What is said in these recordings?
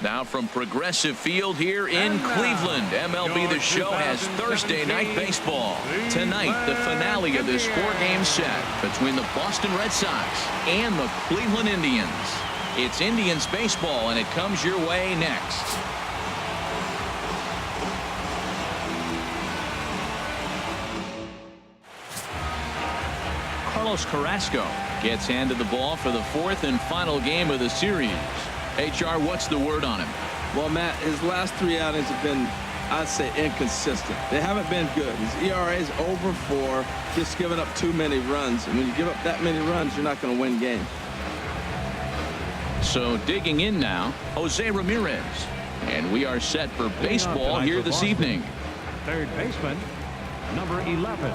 Now from Progressive Field here in Cleveland, MLB The Show has Thursday night baseball. Tonight, the finale of this 4-game set between the Boston Red Sox and the Cleveland Indians. It's Indians baseball, and it comes your way next. Carlos Carrasco gets handed the ball for the 4th and final game of the series. HR, what's the word on him? Well, Matt, his last 3 outings have been, I'd say, inconsistent. They haven't been good. His ERA is over 4, just giving up too many runs. And when you give up that many runs, you're not going to win games. So digging in now, Jose Ramirez. And we are set for baseball here this evening. Third baseman, number 11.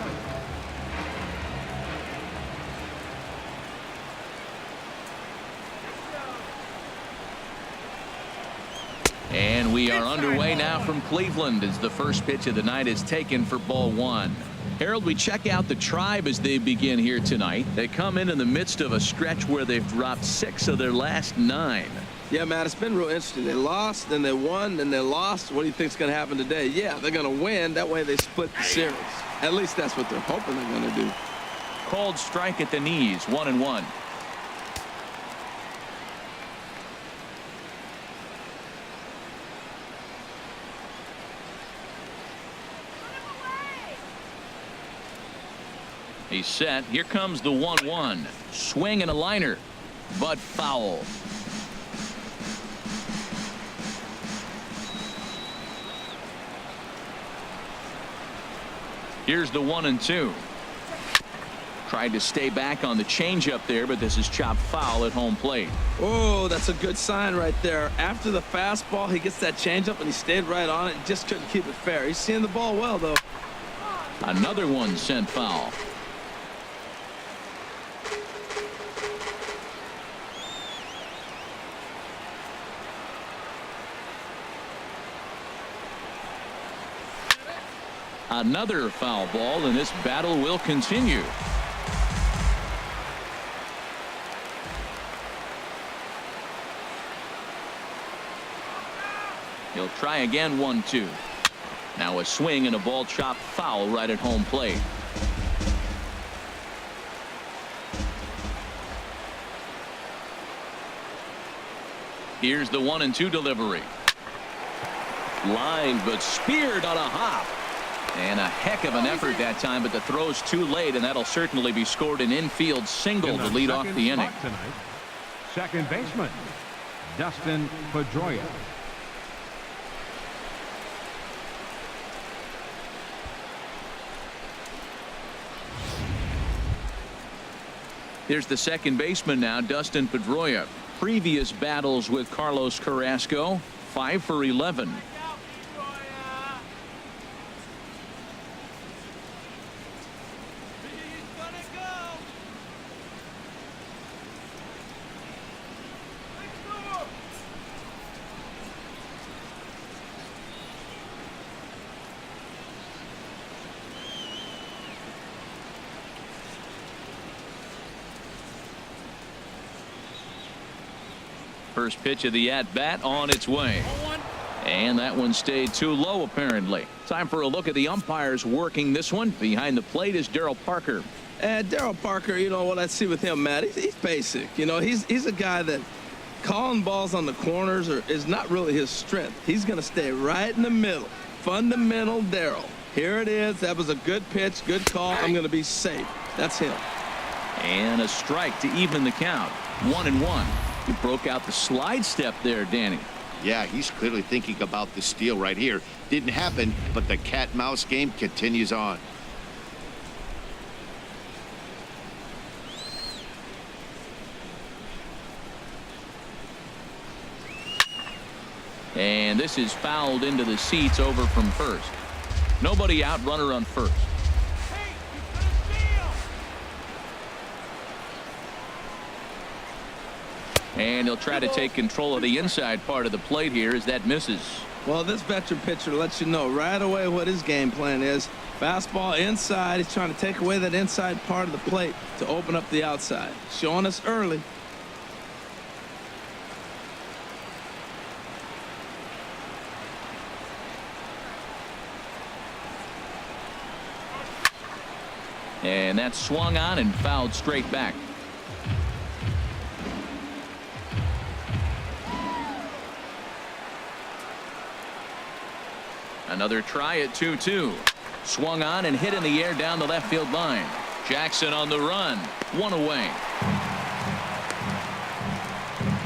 And we are underway now from Cleveland as the first pitch of the night is taken for ball 1. Harold, we check out the Tribe as they begin here tonight. They come in the midst of a stretch where they've dropped 6 of their last 9. Yeah, Matt, it's been real interesting. They lost, then they won, then they lost. What do you think's going to happen today? Yeah, they're going to win. That way they split the series. At least that's what they're hoping they're going to do. Called strike at the knees, 1-1. He's set. Here comes the 1-1. Swing and a liner, but foul. Here's the 1-2. Tried to stay back on the changeup there, but this is chopped foul at home plate. Oh, that's a good sign right there. After the fastball, he gets that changeup, and he stayed right on it. Just couldn't keep it fair. He's seeing the ball well, though. Another one sent foul. Another foul ball, and this battle will continue. He'll try again, 1-2. Now a swing and a ball chopped foul right at home plate. Here's the 1-2 delivery. Lined but speared on a hop. And a heck of an effort that time, but the throw's too late, and that'll certainly be scored an infield single to lead off the inning. Tonight, second baseman, Dustin Pedroia. Here's the second baseman now, Dustin Pedroia. Previous battles with Carlos Carrasco, 5 for 11. First pitch of the at-bat on its way. And that one stayed too low, apparently. Time for a look at the umpires working this one. Behind the plate is Darryl Parker. Darryl Parker, you know what I see with him, Matt, he's basic. You know, he's a guy that calling balls on the corners is not really his strength. He's going to stay right in the middle. Fundamental Darryl. Here it is. That was a good pitch, good call. I'm going to be safe. That's him. And a strike to even the count. 1-1. He broke out the slide step there, Danny. Yeah, he's clearly thinking about the steal right here. Didn't happen, but the cat-mouse game continues on. And this is fouled into the seats over from first. Nobody out, runner on first. And he'll try to take control of the inside part of the plate here as that misses. Well, this veteran pitcher lets you know right away what his game plan is. Fastball inside. He's trying to take away that inside part of the plate to open up the outside. Showing us early. And that's swung on and fouled straight back. Another try at 2-2. Swung on and hit in the air down the left field line. Jackson on the run. One away.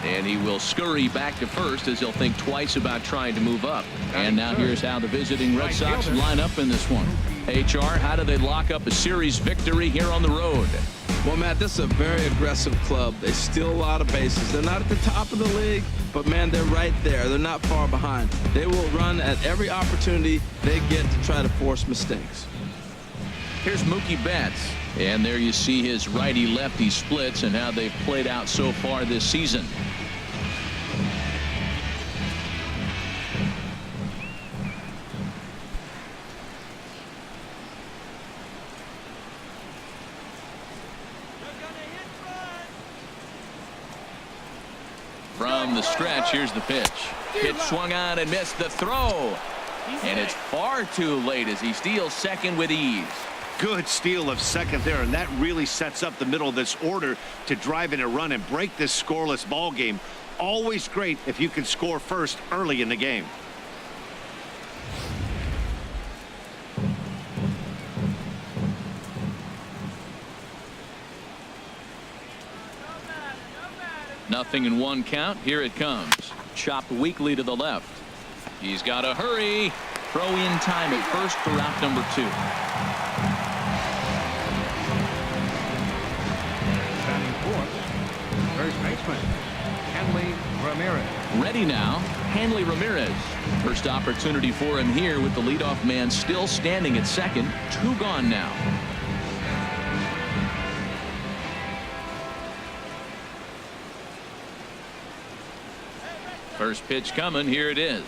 And he will scurry back to first as he'll think twice about trying to move up. And now here's how the visiting Red Sox line up in this one. HR, how do they lock up a series victory here on the road? Well, Matt, this is a very aggressive club. They steal a lot of bases. They're not at the top of the league, but, man, they're right there. They're not far behind. They will run at every opportunity they get to try to force mistakes. Here's Mookie Betts. And there you see his righty-lefty splits and how they've played out so far this season. From the stretch, here's the pitch. Pitch swung on and missed the throw. And it's far too late as he steals second with ease. Good steal of second there, and that really sets up the middle of this order to drive in a run and break this scoreless ball game. Always great if you can score first early in the game. Nothing in one count. Here it comes. Chopped weakly to the left. He's got to hurry. Throw in time at first for out number 2. Batting fourth, first baseman, Hanley Ramirez. Ready now, Hanley Ramirez. First opportunity for him here with the leadoff man still standing at second. 2 gone now. First pitch coming. Here it is.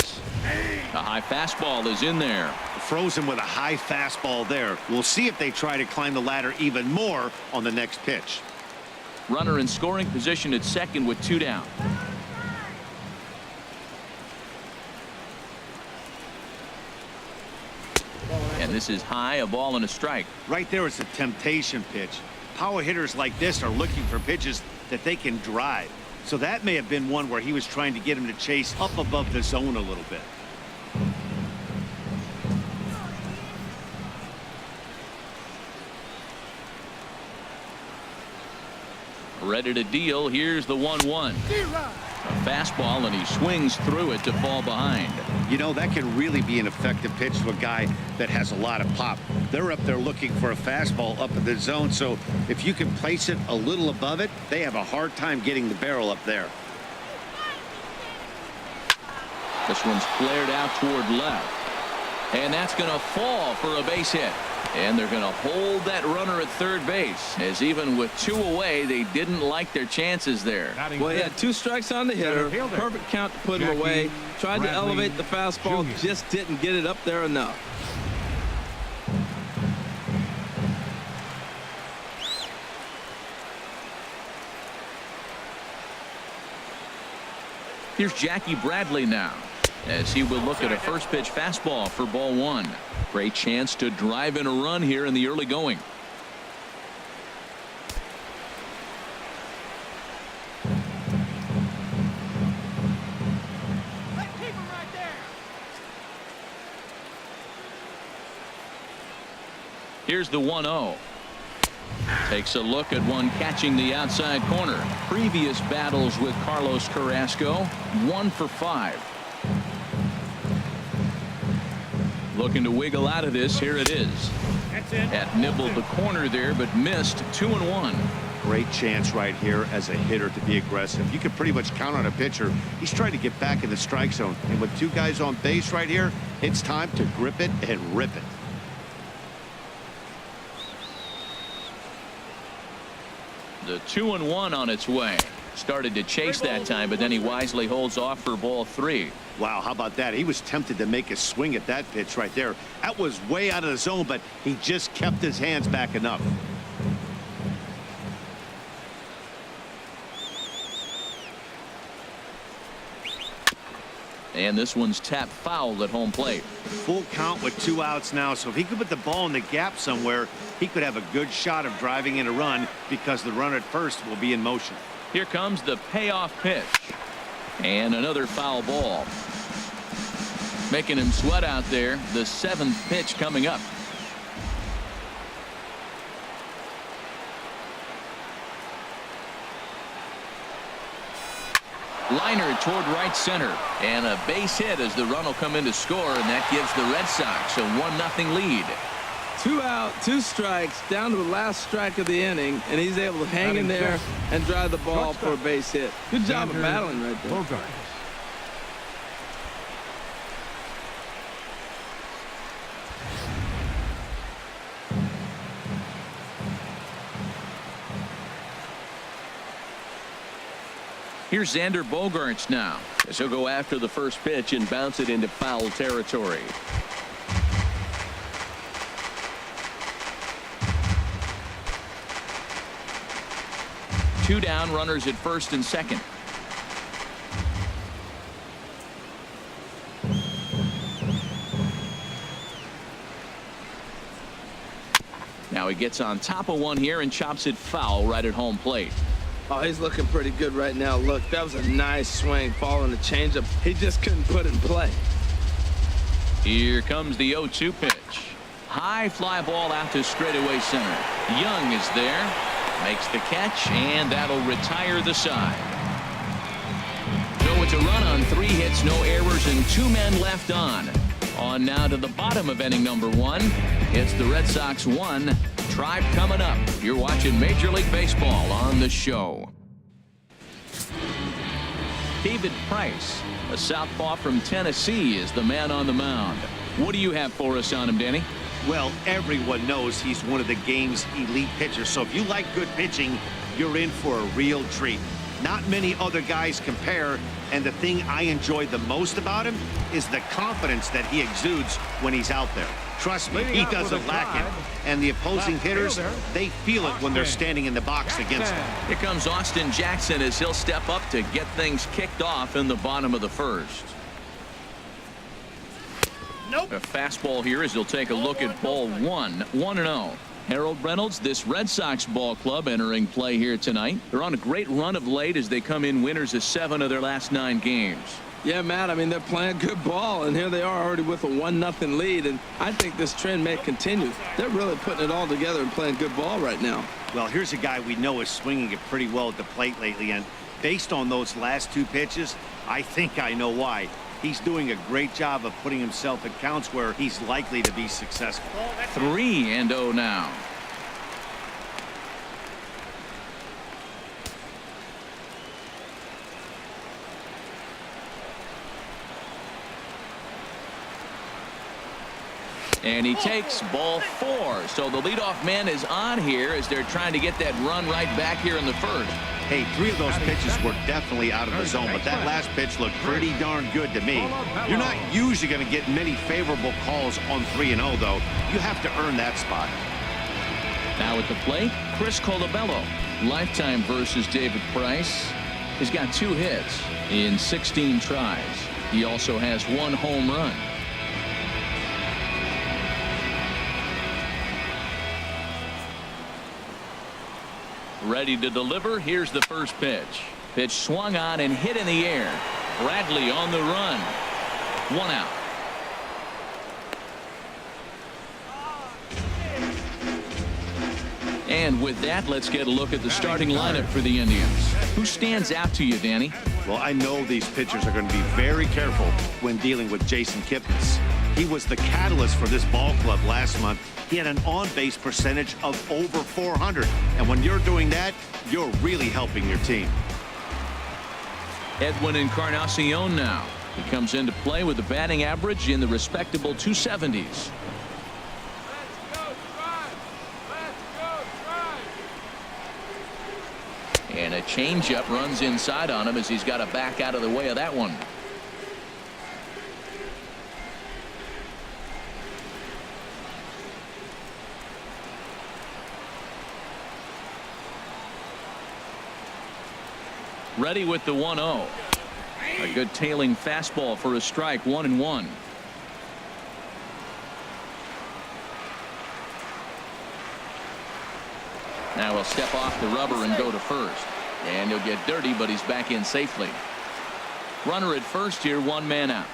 A high fastball is in there. Frozen with a high fastball there. We'll see if they try to climb the ladder even more on the next pitch. Runner in scoring position at second with 2 down. And this is high, a ball and a strike. Right there is a temptation pitch. Power hitters like this are looking for pitches that they can drive. So that may have been one where he was trying to get him to chase up above the zone a little bit. Ready to deal. Here's the 1-1. A fastball, and he swings through it to fall behind. You know, that can really be an effective pitch to a guy that has a lot of pop. They're up there looking for a fastball up in the zone, so if you can place it a little above it, they have a hard time getting the barrel up there. This one's flared out toward left. And that's going to fall for a base hit. And they're going to hold that runner at third base, as even with 2 away, they didn't like their chances there. Well, he had 2 strikes on the hitter. Perfect count to put him away. Tried to elevate the fastball, just didn't get it up there enough. Here's Jackie Bradley now, as he will look at a first pitch fastball for ball 1. Great chance to drive in a run here in the early going. Here's the 1-0. Takes a look at one catching the outside corner. Previous battles with Carlos Carrasco, 1 for 5. Looking to wiggle out of this. Here it is. At nibbled the corner there, but missed. 2-1. Great chance right here as a hitter to be aggressive. You can pretty much count on a pitcher. He's trying to get back in the strike zone. And with 2 guys on base right here, it's time to grip it and rip it. The 2-1 on its way. Started to chase that time, but then he wisely holds off for ball 3. Wow, how about that? He was tempted to make a swing at that pitch right there. That was way out of the zone, but he just kept his hands back enough. And this one's tapped foul at home plate. Full count with 2 outs now, so if he could put the ball in the gap somewhere, he could have a good shot of driving in a run because the runner at first will be in motion. Here comes the payoff pitch. And another foul ball. Making him sweat out there. The 7th pitch coming up. Liner toward right center, and a base hit as the run will come in to score, and that gives the Red Sox a 1-0 lead. 2 out, 2 strikes, down to the last strike of the inning, and he's able to hang in there and drive the ball for a base hit. Good job of battling right there. Bogart. Here's Xander Bogaerts now, as he'll go after the first pitch and bounce it into foul territory. Two down, runners at first and second. Now he gets on top of one here and chops it foul right at home plate. Oh, he's looking pretty good right now. Look, that was a nice swing, following the changeup. He just couldn't put it in play. Here comes the 0-2 pitch. High fly ball out to straightaway center. Young is there, makes the catch, and that'll retire the side. So it's a run on 3 hits, no errors, and 2 men left on. On now to the bottom of inning number 1. It's the Red Sox 1. Tribe coming up. You're watching Major League Baseball on the show. David Price, a southpaw from Tennessee, is the man on the mound. What do you have for us on him, Danny? Well, everyone knows he's one of the game's elite pitchers, so if you like good pitching, you're in for a real treat. Not many other guys compare, and the thing I enjoy the most about him is the confidence that he exudes when he's out there. Trust me, he doesn't lack it. And the opposing hitters, they feel it when they're standing in the box against him. Here comes Austin Jackson as he'll step up to get things kicked off in the bottom of the first. Nope. A fastball here as he'll take a look at ball 1. 1-0. Harold Reynolds, this Red Sox ball club entering play here tonight. They're on a great run of late as they come in winners of 7 of their last 9 games. Yeah, Matt, I mean, they're playing good ball, and here they are already with a 1-0 lead, and I think this trend may continue. They're really putting it all together and playing good ball right now. Well, here's a guy we know is swinging it pretty well at the plate lately, and based on those last 2 pitches, I think I know why. He's doing a great job of putting himself at counts where he's likely to be successful. 3-0 now. And he takes ball 4. So the leadoff man is on here as they're trying to get that run right back here in the first. Hey, 3 of those pitches were definitely out of the zone, but that last pitch looked pretty darn good to me. You're not usually going to get many favorable calls on 3-0, though. You have to earn that spot. Now at the plate, Chris Colabello. Lifetime versus David Price. He's got 2 hits in 16 tries. He also has 1 home run. Ready to deliver. Here's the first pitch. Pitch swung on and hit in the air. Bradley on the run. 1 out. And with that, let's get a look at the starting lineup for the Indians. Who stands out to you, Danny? Well, I know these pitchers are going to be very careful when dealing with Jason Kipnis. He was the catalyst for this ball club last month. He had an on-base percentage of over 400. And when you're doing that, you're really helping your team. Edwin Encarnacion now. He comes into play with a batting average in the respectable 270s. And a changeup runs inside on him as he's got to back out of the way of that one. Ready with the 1-0. A good tailing fastball for a strike, 1-1. Now he'll step off the rubber and go to first. And he'll get dirty, but he's back in safely. Runner at first here, 1 man out.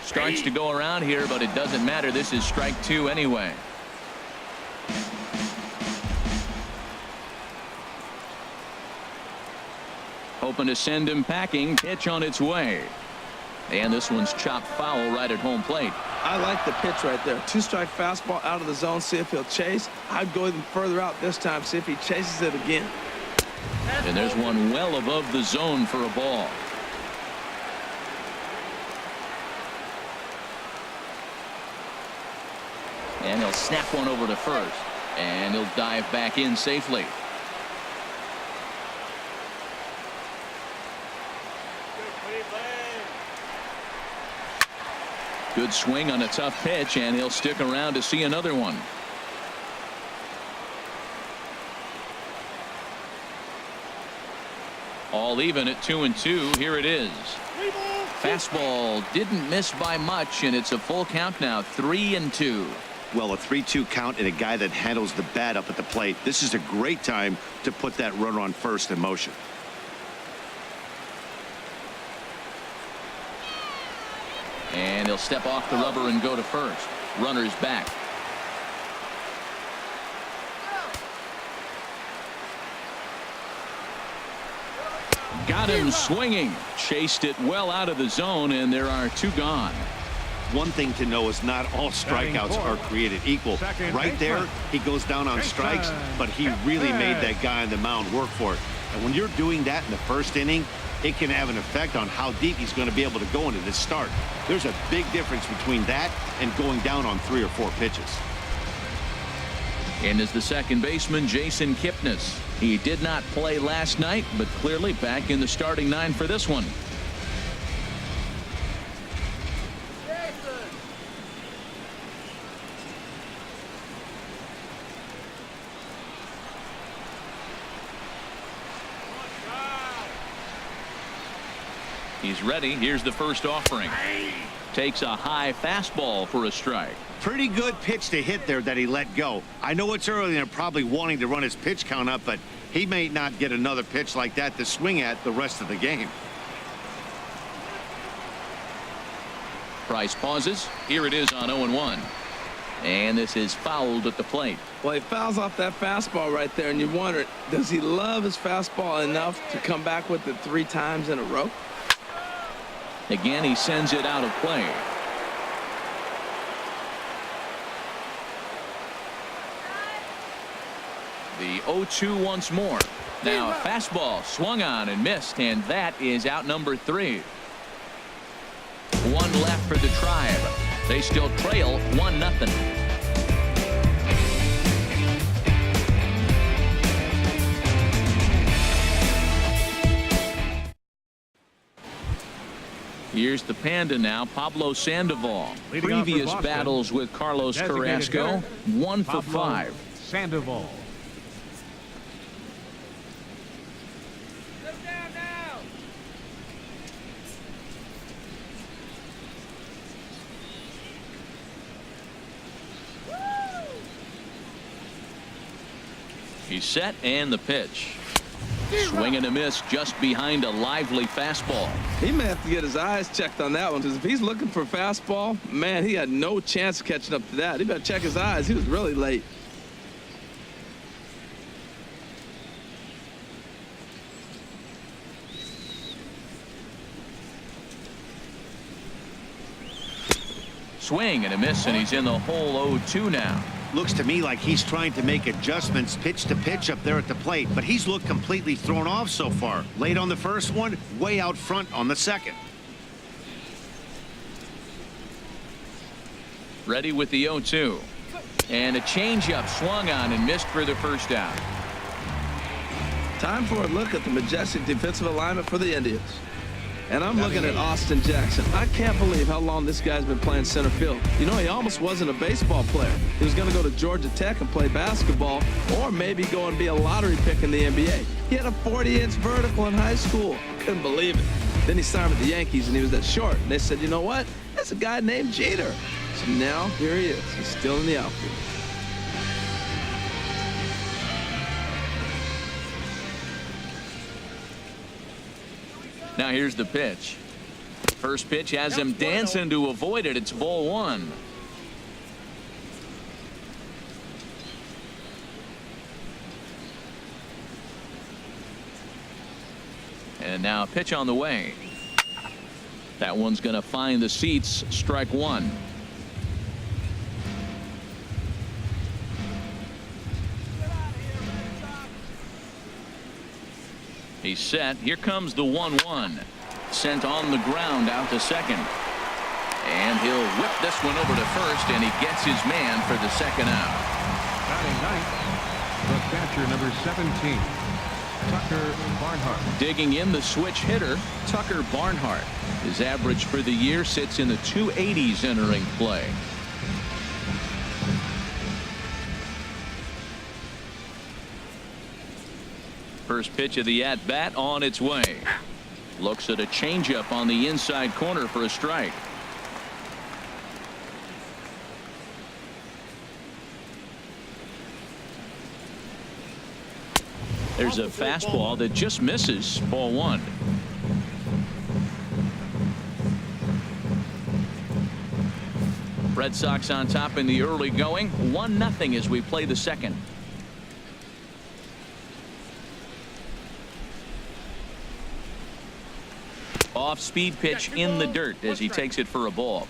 Starts to go around here, but it doesn't matter. This is strike 2 anyway. Hoping to send him packing. Pitch on its way. And this one's chopped foul right at home plate. I like the pitch right there. 2-strike fastball out of the zone. See if he'll chase. I'd go even further out this time. See if he chases it again. And there's one well above the zone for a ball. And he'll snap one over to first. And he'll dive back in safely. Good swing on a tough pitch, and he'll stick around to see another one. All even at 2-2. Here it is. Fastball didn't miss by much, and it's a full count now, 3-2. Well, a 3-2 count and a guy that handles the bat up at the plate. This is a great time to put that runner on first in motion. And he'll step off the rubber and go to first. Runner's back. Got him swinging. Chased it well out of the zone, and there are 2 gone. One thing to know is not all strikeouts are created equal. Right there, he goes down on strikes, but he really made that guy on the mound work for it. And when you're doing that in the first inning, it can have an effect on how deep he's going to be able to go into this start. There's a big difference between that and going down on 3 or 4 pitches. And is the second baseman, Jason Kipnis. He did not play last night, but clearly back in the starting 9 for this one. He's ready. Here's the first offering. Takes a high fastball for a strike. Pretty good pitch to hit there that he let go. I know it's early and probably wanting to run his pitch count up, but he may not get another pitch like that to swing at the rest of the game. Price pauses. Here it is on 0-1. And this is fouled at the plate. Well, he fouls off that fastball right there, and you wonder, does he love his fastball enough to come back with it 3 times in a row? Again, he sends it out of play. The 0-2 once more. Now a fastball swung on and missed, and that is out number 3. 1 left for the Tribe. They still trail 1-0. Here's the Panda now, Pablo Sandoval. Previous battles with Carlos Carrasco, 1 for 5. Sandoval. He's set, and the pitch. Swing and a miss just behind a lively fastball. He may have to get his eyes checked on that one, because if he's looking for fastball, man, he had no chance of catching up to that. He better check his eyes. He was really late. Swing and a miss, and he's in the hole 0-2 now. Looks to me like he's trying to make adjustments pitch to pitch up there at the plate, but he's looked completely thrown off so far. Late on the first one, way out front on the second. Ready with the 0-2. And a changeup swung on and missed for the first out. Time for a look at the majestic defensive alignment for the Indians. And I'm looking at Austin Jackson. I can't believe how long this guy's been playing center field. You know, he almost wasn't a baseball player. He was going to go to Georgia Tech and play basketball, or maybe go and be a lottery pick in the NBA. He had a 40-inch vertical in high school. Couldn't believe it. Then he signed with the Yankees, and he was that short. And they said, you know what? There's a guy named Jeter. So now, here he is. He's still in the outfield. Now here's the pitch. First pitch has him dancing to avoid it. It's ball one. And now a pitch on the way. That one's going to find the seats. Strike one. He's set. Here comes the 1-1. Sent on the ground out to second. And he'll whip this one over to first, and he gets his man for the second out. Batting ninth, the catcher, number 17, Tucker Barnhart. Digging in, the switch hitter, Tucker Barnhart. His average for the year sits in the 280s entering play. First pitch of the at-bat on its way. Looks at a changeup on the inside corner for a strike. There's a fastball that just misses. Ball one. Red Sox on top in the early going. 1-0 as we play the second. Off-speed pitch in the dirt as he takes it for a ball.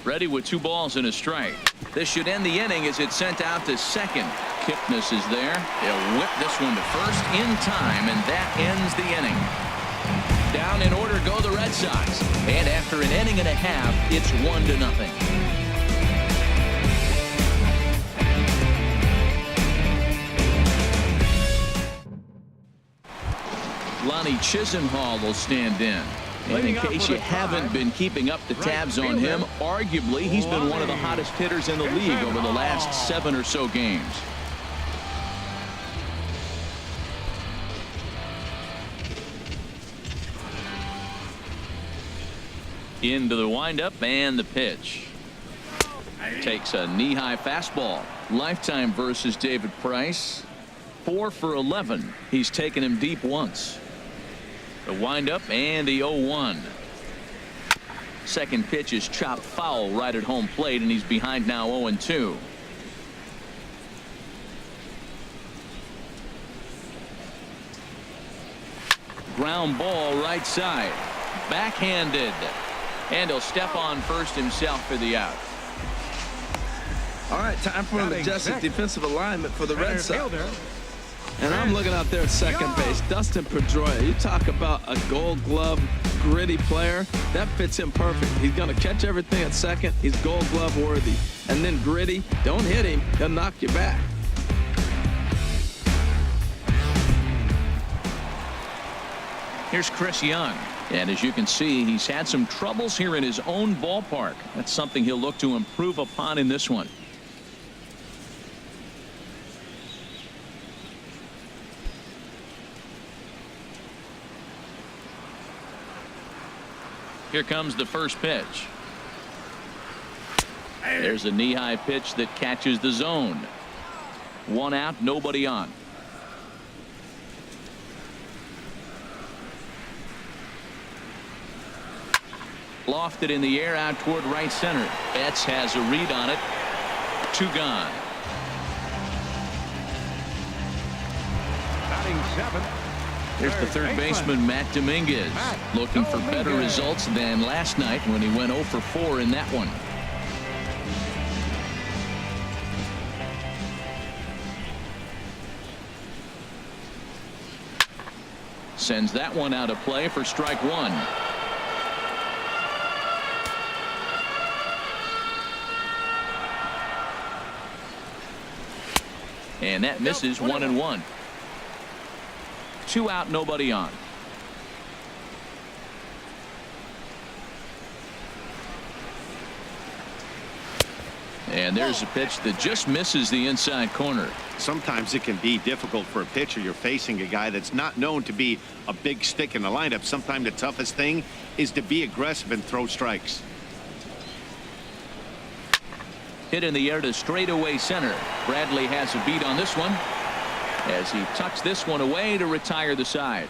Ready with 2 balls and a strike. This should end the inning as it's sent out to second. Kipnis is there. He'll whip this one to first in time, and that ends the inning. Down in order go the Red Sox. And after an inning and a half, it's 1-0. Lonnie Chisenhall will stand in. And in case you haven't been keeping up the tabs on him, arguably he's been one of the hottest hitters in the league over the last 7 or so games. Into the windup and the pitch. Takes a knee-high fastball. Lifetime versus David Price. 4 for 11. He's taken him deep once. The windup and the 0-1. Second pitch is chopped foul right at home plate, and he's behind now 0-2. Ground ball right side. Backhanded. And he'll step on first himself for the out. All right, time for an adjusted defensive alignment for the Red Sox. Fielder. And I'm looking out there at second base. Dustin Pedroia. You talk about a Gold Glove gritty player. That fits him perfect. He's going to catch everything at second. He's Gold Glove worthy. And then gritty. Don't hit him. He'll knock you back. Here's Chris Young. And as you can see, he's had some troubles here in his own ballpark. That's something he'll look to improve upon in this one. Here comes the first pitch. There's a knee-high pitch that catches the zone. 1 out, nobody on. Lofted in the air out toward right center. Betts has a read on it. 2 gone. Batting 7. Here's the third baseman, Matt Dominguez, looking for better results than last night when he went 0 for 4 in that one. Sends that one out of play for strike 1. And that misses 1-1. 2 out, nobody on. And there's a pitch that just misses the inside corner. Sometimes it can be difficult for a pitcher. You're facing a guy that's not known to be a big stick in the lineup. Sometimes the toughest thing is to be aggressive and throw strikes. Hit in the air to straightaway center. Bradley has a beat on this one as he tucks this one away to retire the side.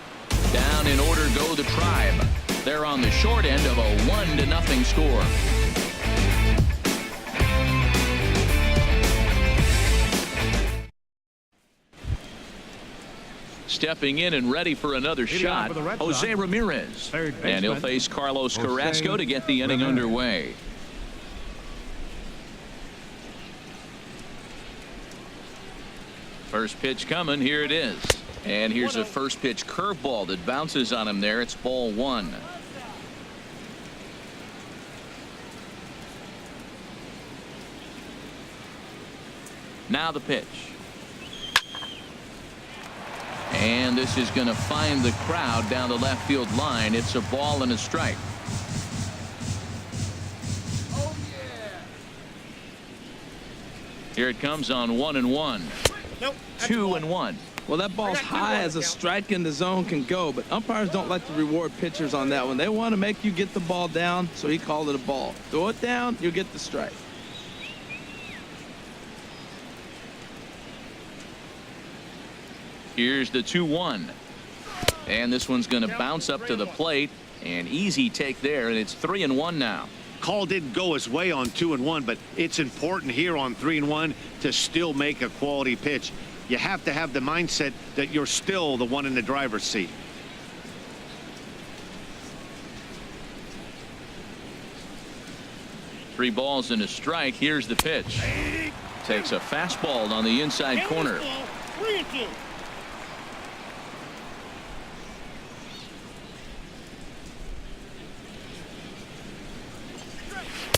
Down in order go the Tribe. They're on the short end of a 1-0 score. Stepping in and ready for another shot, Jose Ramirez. And he'll face Carlos Carrasco to get the inning underway. First pitch coming. Here it is. And here's a first pitch curveball that bounces on him there. It's ball 1. Now the pitch. And this is going to find the crowd down the left field line. It's a ball and a strike. Oh, yeah. Here it comes on 1-1. Nope. 2-1. Well, that ball's high as a strike in the zone can go, but umpires don't like to reward pitchers on that one. They want to make you get the ball down, so he called it a ball. Throw it down, you'll get the strike. Here's the 2-1. And this one's going to bounce up to the plate. An easy take there, and it's 3-1 now. Call didn't go his way on 2-1, but it's important here on 3-1 to still make a quality pitch. You have to have the mindset that you're still the one in the driver's seat. Three balls and a strike. Here's the pitch. Takes a fastball on the inside corner. 3-2.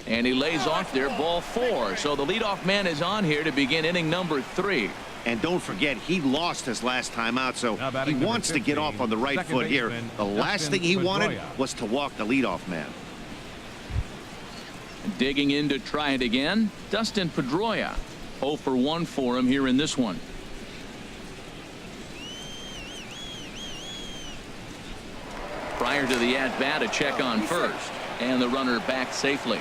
And he lays off there, ball 4. So the leadoff man is on here to begin inning number 3. And don't forget, he lost his last time out, so he wants to get off on the right foot here. The last thing he wanted was to walk the leadoff man. Digging in to try it again, Dustin Pedroia. 0 for 1 for him here in this one. Prior to the at-bat, a check on first. And the runner back safely.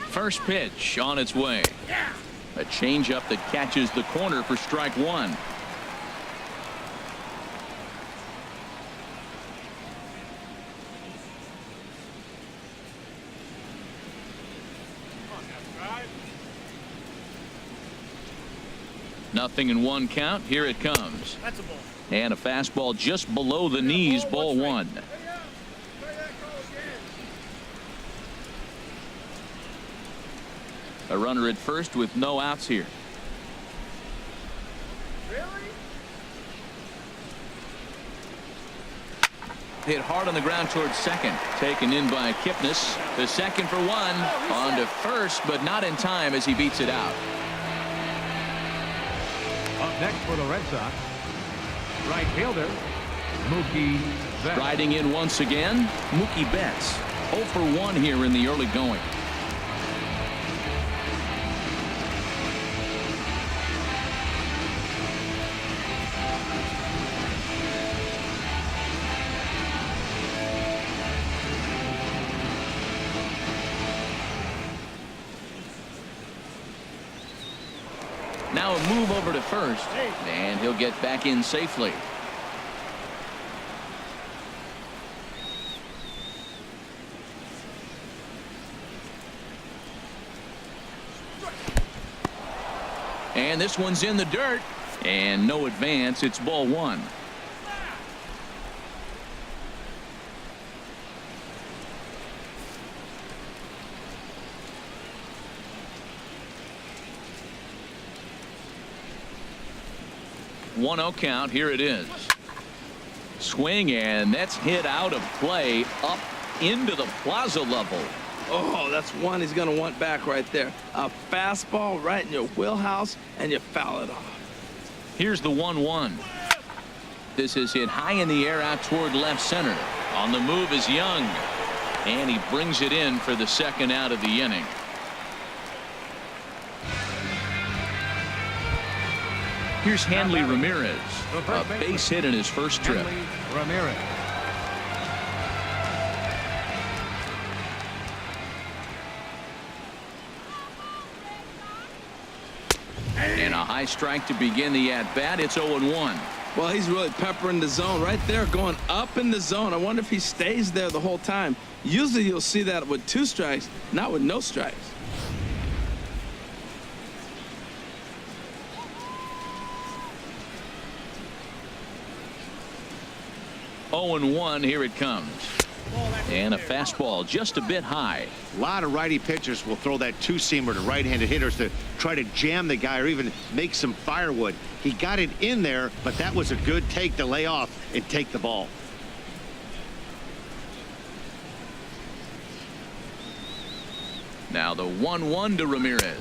First pitch on its way. A changeup that catches the corner for strike 1. Nothing in 1 count. Here it comes. That's a ball. And a fastball just below the knees, ball 1. A runner at first with no outs here. Hit hard on the ground towards second. Taken in by Kipnis. The second for 1. On to first, but not in time as he beats it out. Up next for the Red Sox, right fielder Mookie Betts. Riding in once again, Mookie Betts. 0 for 1 here in the early going. Now a move over to first, and he'll get back in safely. And this one's in the dirt, and no advance. It's ball 1. One-0 count. Here it is. Swing, and that's hit out of play up into the plaza level. Oh, that's one he's going to want back right there. A fastball right in your wheelhouse, and you foul it off. Here's the 1-1. This is hit high in the air out toward left center. On the move is Young, and he brings it in for the second out of the inning. Here's Hanley Ramirez, a base hit in his first trip. Ramirez. And a high strike to begin the at-bat. It's 0-1. Well, he's really peppering the zone right there, going up in the zone. I wonder if he stays there the whole time. Usually you'll see that with 2 strikes, not with no strikes. Oh and 1. Here it comes. And a fastball just a bit high. A lot of righty pitchers will throw that two-seamer to right-handed hitters to try to jam the guy or even make some firewood. He got it in there, but that was a good take to lay off and take the ball. Now the 1-1 to Ramirez.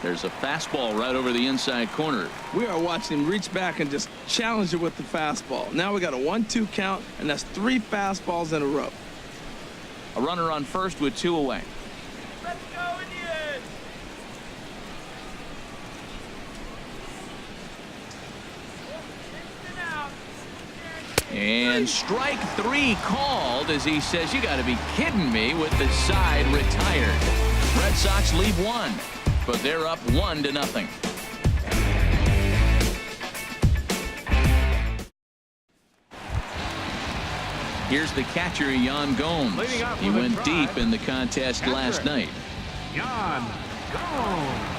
There's a fastball right over the inside corner. We are watching him reach back and just challenge it with the fastball. Now we got a 1-2 count, and that's 3 fastballs in a row. A runner on first with 2 away. Let's go, Indians! And strike 3 called as he says, you got to be kidding me, with the side retired. Red Sox lead 1, but they're up 1-0. Here's the catcher, Yan Gomes. He went deep in the contest last night. Yan Gomes.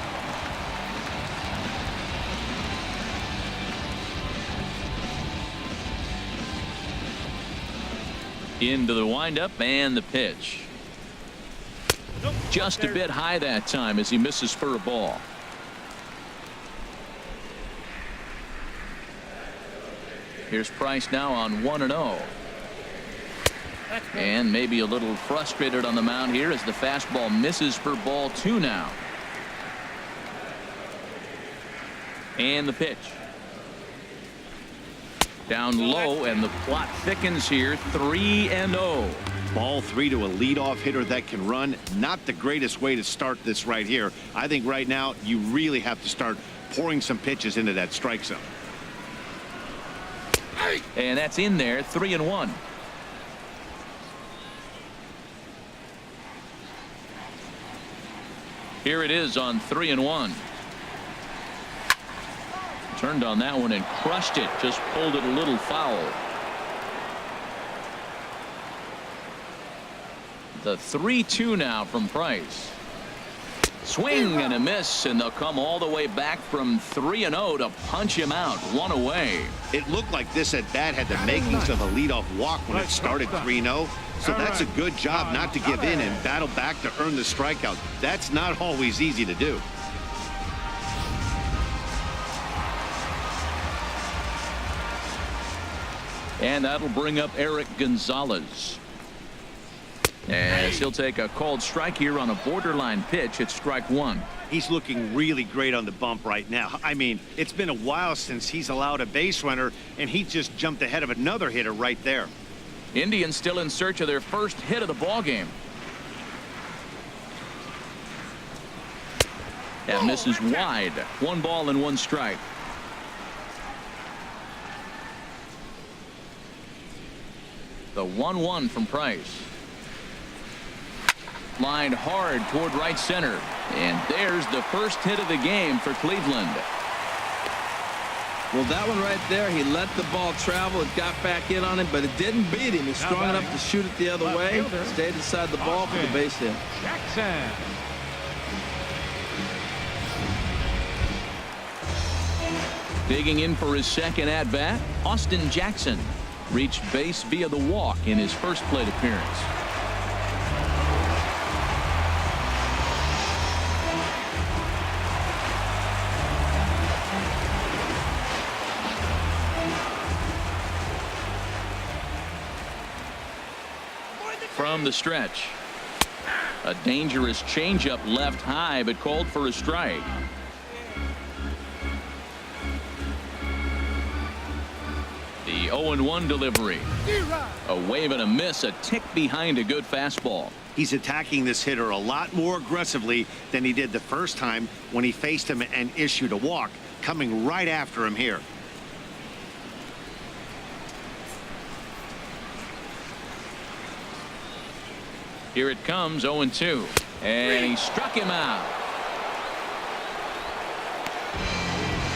Into the windup and the pitch. Just a bit high that time as he misses for a ball. Here's Price now on 1-0. And maybe a little frustrated on the mound here as the fastball misses for ball 2 now. And the pitch. Down low, and the plot thickens here. 3-0. Ball 3 to a leadoff hitter that can run. Not the greatest way to start this right here. I think right now you really have to start pouring some pitches into that strike zone. And that's in there. 3-1. Here it is on 3-1. Turned on that one and crushed it. Just pulled it a little foul. The 3-2 now from Price. Swing and a miss, and they'll come all the way back from 3-0 to punch him out. 1 away. It looked like this at bat had the makings of a leadoff walk when it started 3-0. So that's a good job not to give in and battle back to earn the strikeout. That's not always easy to do. And that'll bring up Eric Gonzalez. As he'll take a called strike here on a borderline pitch at strike 1. He's looking really great on the bump right now. I mean, it's been a while since he's allowed a base runner, and he just jumped ahead of another hitter right there. Indians still in search of their first hit of the ballgame. That misses wide. 1 ball and 1 strike. The 1-1 from Price. Lined hard toward right center. And there's the first hit of the game for Cleveland. Well, that one right there, he let the ball travel. It got back in on him, but it didn't beat him. He's strong enough to shoot it the other way. Stayed inside the ball for the base hit. Jackson. Digging in for his second at-bat, Austin Jackson reached base via the walk in his first plate appearance. from the stretch. A dangerous changeup left high, but called for a strike. The 0-1 delivery. A wave and a miss, a tick behind a good fastball. He's attacking this hitter a lot more aggressively than he did the first time when he faced him and issued a walk, coming right after him here. Here it comes, 0-2. And he struck him out.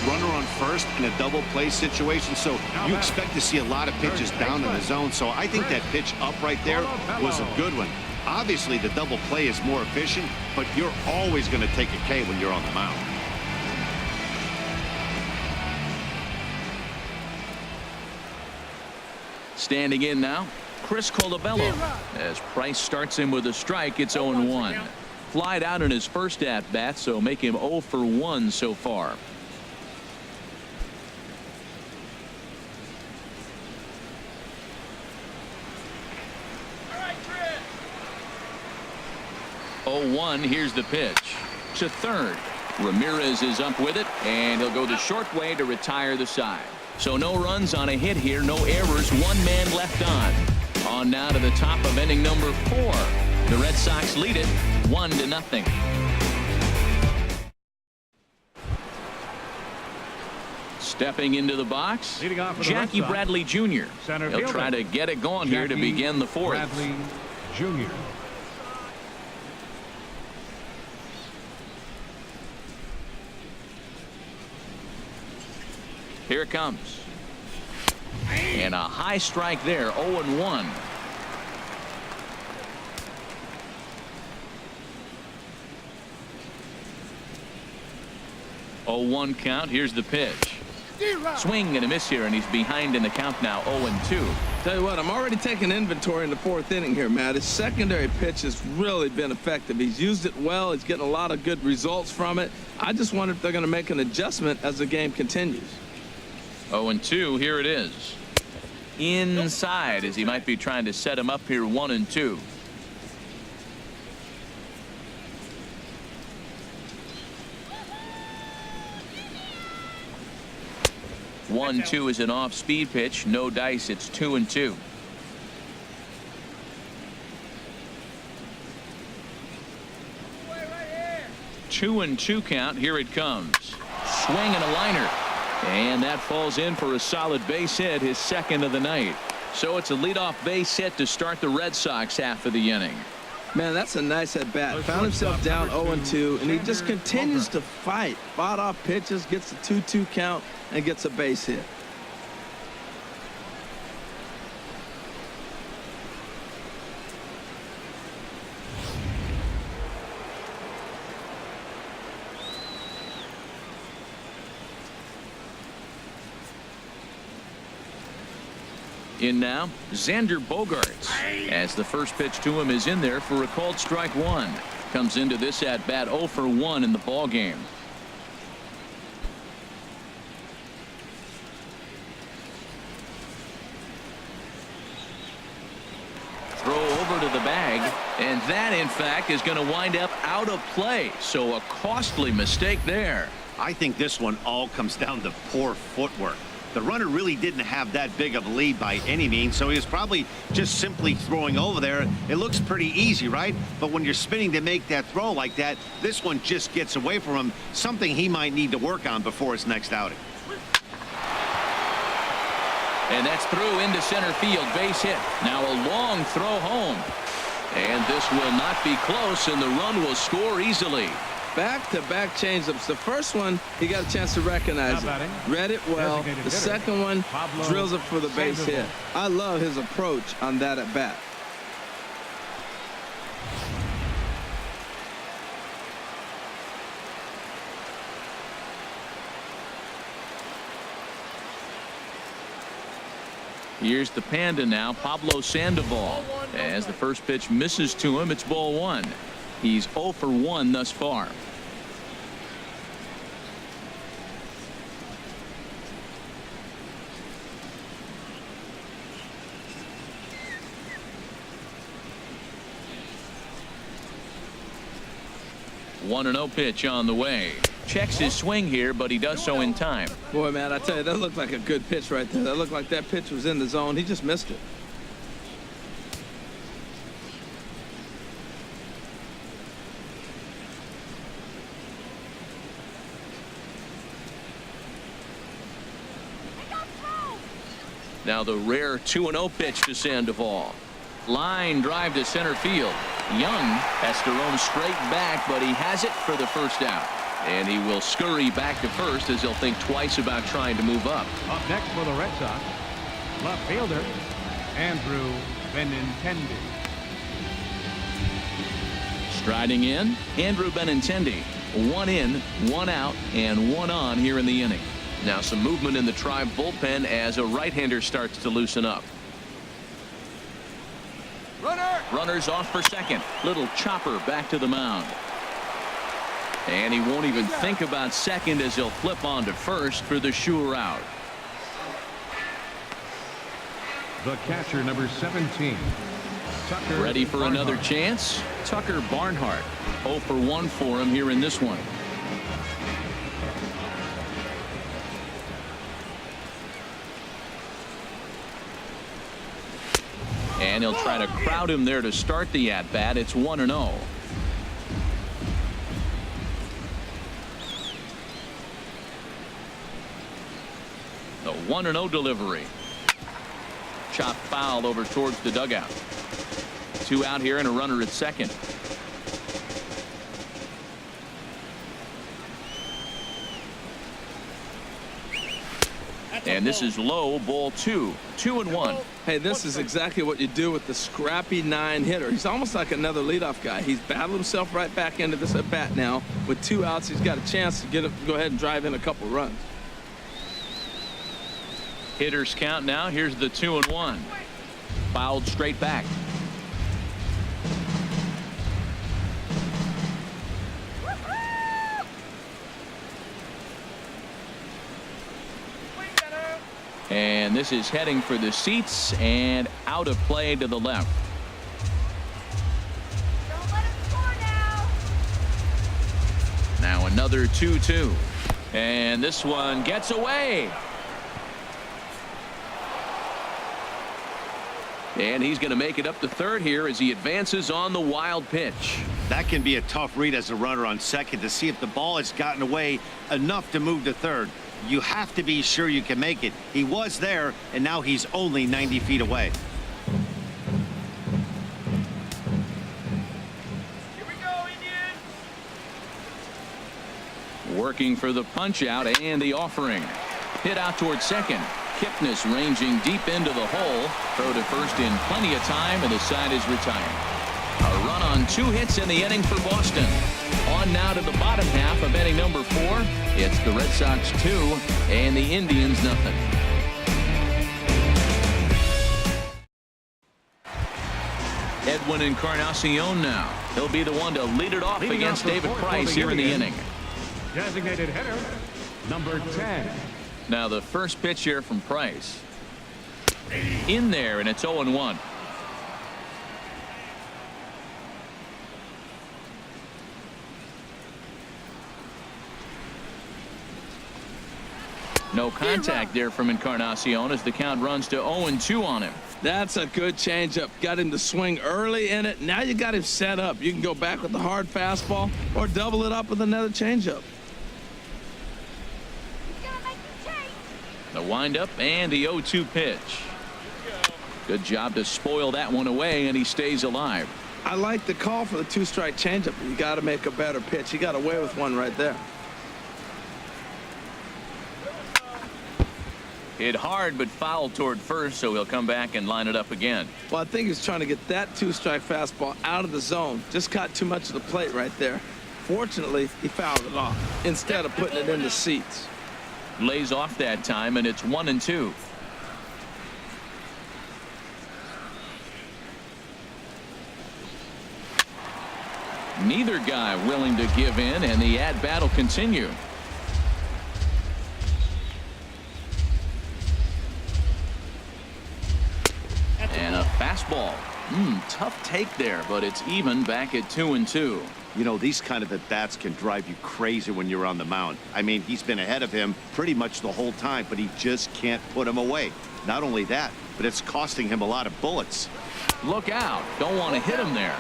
Runner on first in a double play situation, so you expect to see a lot of pitches down in the zone. So I think that pitch up right there was a good one. Obviously, the double play is more efficient, but you're always going to take a K when you're on the mound. Standing in now, Chris Colabello. As Price starts him with a strike, it's 0-1. Flied out in his first at-bat, so make him 0 for 1 so far. All right, Chris. 0-1, here's the pitch. To third. Ramirez is up with it, and he'll go the short way to retire the side. So no runs on a hit here, no errors, one man left on. On now to the top of inning number 4. The Red Sox lead it 1-0. Stepping into the box, Leading off for the Jackie Red Sox, Bradley Jr. center He'll fielder, try to get it going here to Jackie begin the 4th. Bradley Jr. Here it comes. And a high strike there, 0-1. Oh, 1 count. Here's the pitch. Swing and a miss here, and he's behind in the count now, 0-2. Tell you what, I'm already taking inventory in the 4th inning here, Matt. His secondary pitch has really been effective. He's used it well. He's getting a lot of good results from it. I just wonder if they're going to make an adjustment as the game continues. 0-2, here it is. Inside, as he might be trying to set him up here, 1-2. One, 2 is an off-speed pitch. No dice. It's 2-2. 2-2 count. Here it comes. Swing and a liner. And that falls in for a solid base hit, his second of the night. So it's a leadoff base hit to start the Red Sox half of the inning. Man, that's a nice at-bat. Found himself down 0-2, and he just continues to fight. Fought off pitches, gets a 2-2 count, and gets a base hit. In now, Xander Bogaerts, as the first pitch to him is in there for a called strike 1. Comes into this at bat 0 for 1 in the ball game. Throw over to the bag, and that in fact is going to wind up out of play. So a costly mistake there. I think this one all comes down to poor footwork. The runner really didn't have that big of a lead by any means, so he was probably just simply throwing over there. It looks pretty easy, right? But when you're spinning to make that throw like that, this one just gets away from him, something he might need to work on before his next outing. And that's through into center field, base hit. Now a long throw home. And this will not be close, and the run will score easily. Back-to-back changeups. The first one, he got a chance to recognize it. Read it well. The second one, drills it for the base hit. I love his approach on that at-bat. Here's the Panda now, Pablo Sandoval. As the first pitch misses to him, it's ball 1. He's 0 for 1 thus far. 1-0 pitch on the way. Checks his swing here, but he does so in time. Boy, man, I tell you, that looked like a good pitch right there. That looked like that pitch was in the zone. He just missed it. Now the rare 2-0 pitch to Sandoval. Line drive to center field. Young has to roam straight back, but he has it for the first out. And he will scurry back to first as he'll think twice about trying to move up. Up next for the Red Sox, left fielder, Andrew Benintendi. Striding in, Andrew Benintendi. 1 in, 1 out, and 1 on here in the inning. Now some movement in the Tribe bullpen as a right-hander starts to loosen up. Runners off for second. Little chopper back to the mound. And he won't even think about second as he'll flip on to first for the sure out. The catcher, number 17, Tucker. Ready for Barnhart. another chance? Tucker Barnhart. 0 for 1 for him here in this one. And he'll try to crowd him there to start the at-bat. It's 1-0. The 1-0 delivery. Chop foul over towards the dugout. 2 out here and a runner at second. And this is low, ball 2. 2-1. Hey, this is exactly what you do with the scrappy 9 hitter. He's almost like another leadoff guy. He's battled himself right back into this at bat now. With 2 outs, he's got a chance to go ahead and drive in a couple runs. Hitters count now. Here's the 2-1. Fouled straight back. And this is heading for the seats and out of play to the left. Don't let him score now. Now another 2-2. And this one gets away. And he's going to make it up to third here as he advances on the wild pitch. That can be a tough read as a runner on second to see if the ball has gotten away enough to move to third. You have to be sure you can make it. He was there, and now he's only 90 feet away. Here we go, Indians. Working for the punch out and the offering. Hit out towards second. Kipnis ranging deep into the hole. Throw to first in plenty of time, and the side is retired. A run on 2 hits in the inning for Boston. On now to the bottom half of inning number 4. It's the Red Sox 2 and the Indians nothing. Edwin Encarnacion now. He'll be the one to lead it off Leading against off the David fourth Price for here in the inning. Designated hitter, number 10. Now the first pitch here from Price. In there, and it's 0-1. No contact there from Encarnacion as the count runs to 0-2 on him. That's a good changeup. Got him to swing early in it. Now you got him set up. You can go back with the hard fastball or double it up with another changeup. He's gonna make the change. The windup and the 0-2 pitch. Good job to spoil that one away, and he stays alive. I like the call for the 2-strike changeup. You got to make a better pitch. He got away with one right there. Hit hard but fouled toward first, so he'll come back and line it up again. Well, I think he's trying to get that 2-strike fastball out of the zone. Just caught too much of the plate right there. Fortunately, he fouled it off instead of putting it in the seats. Lays off that time, and it's 1-2. Neither guy willing to give in, and the at-bat will continue. And a fastball. Tough take there, but it's even back at 2-2. You know, these kind of at-bats can drive you crazy when you're on the mound. I mean, he's been ahead of him pretty much the whole time, but he just can't put him away. Not only that, but it's costing him a lot of bullets. Look out. Don't want to hit him there.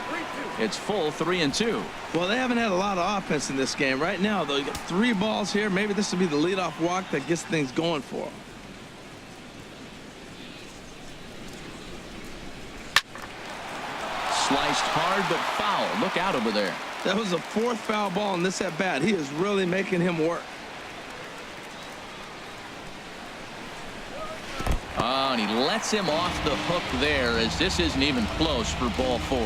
It's full 3-2. Well, they haven't had a lot of offense in this game. Right now, though, you got 3 balls here. Maybe this will be the leadoff walk that gets things going for them. Sliced hard but foul. Look out over there. That was the 4th foul ball in this at-bat. He is really making him work. Oh, and he lets him off the hook there as this isn't even close for ball 4.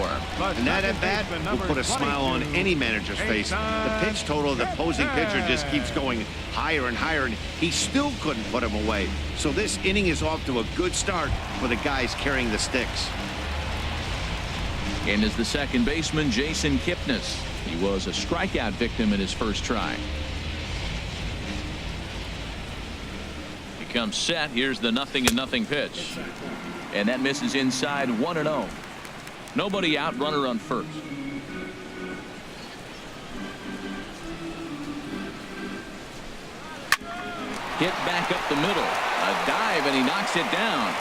And that at-bat will put a smile on any manager's face. The pitch total of the opposing pitcher just keeps going higher and higher, and he still couldn't put him away. So this inning is off to a good start for the guys carrying the sticks. In is the second baseman, Jason Kipnis. He was a strikeout victim in his first try. He comes set. Here's the 0-0 pitch. And that misses inside 1-0. Nobody out, runner on first. Hit back up the middle. A dive, and he knocks it down.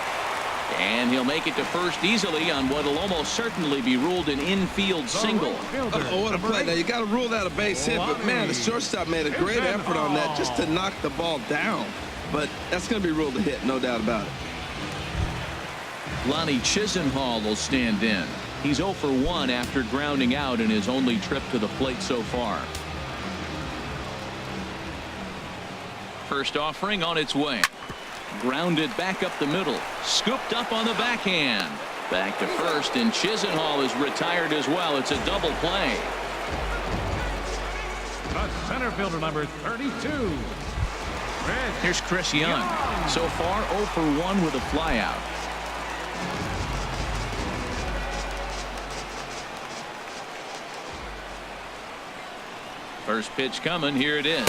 And he'll make it to first easily on what will almost certainly be ruled an infield single. Oh, what a play. Now, you got to rule that a base hit, but, man, the shortstop made a great effort on that just to knock the ball down. But that's going to be ruled a hit, no doubt about it. Lonnie Chisenhall will stand in. He's 0 for 1 after grounding out in his only trip to the plate so far. First offering on its way. Grounded back up the middle. Scooped up on the backhand. Back to first, and Chisenhall is retired as well. It's a double play. The center fielder, number 32. Here's Chris Young. So far 0 for 1 with a flyout. First pitch coming. Here it is.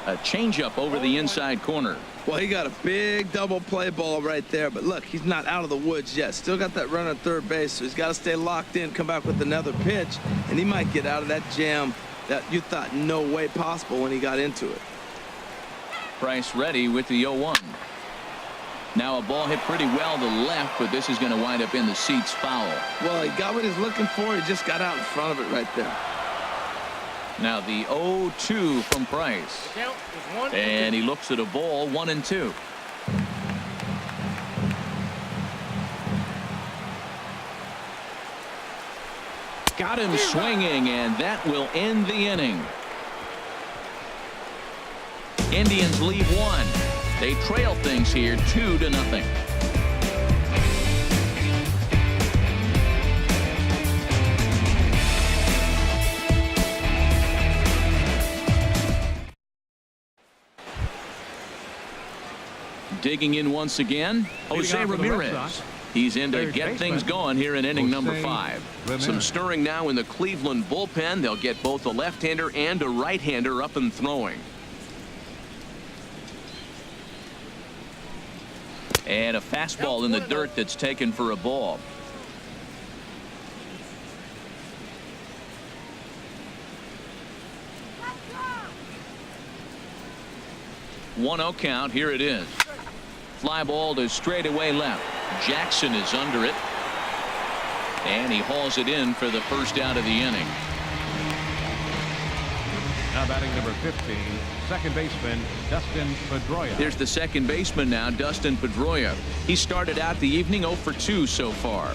A changeup over the inside corner. Well, he got a big double play ball right there, but look, he's not out of the woods yet. Still got that runner at third base, so he's got to stay locked in, come back with another pitch, and he might get out of that jam that you thought no way possible when he got into it. Price ready with the 0-1. Now a ball hit pretty well to left, but this is going to wind up in the seats foul. Well, he got what he's looking for. He just got out in front of it right there. Now the 0-2 from Price. And he looks at a ball, 1-2. Got him swinging, and that will end the inning. Indians leave 1. They trail things here 2-0. Digging in once again, Jose Ramirez. He's in to get things going here in inning number 5. Some stirring now in the Cleveland bullpen. They'll get both a left-hander and a right-hander up and throwing. And a fastball in the dirt that's taken for a ball. One 0 count. Here it is. Fly ball to straightaway left. Jackson is under it. And he hauls it in for the first out of the inning. Now batting number 15, second baseman Dustin Pedroia. Here's the second baseman now, Dustin Pedroia. He started out the evening 0 for 2 so far.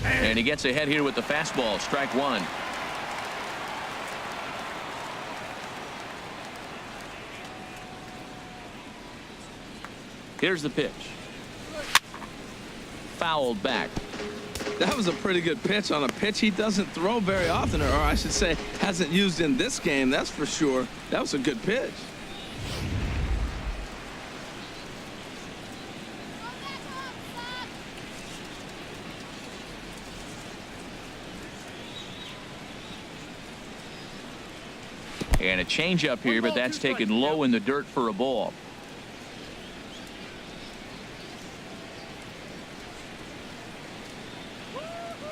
And he gets ahead here with the fastball. Strike 1. Here's the pitch. Fouled back. That was a pretty good pitch on a pitch he doesn't throw very often, or I should say hasn't used in this game, that's for sure. That was a good pitch. And a changeup here, but that's taken low in the dirt for a ball.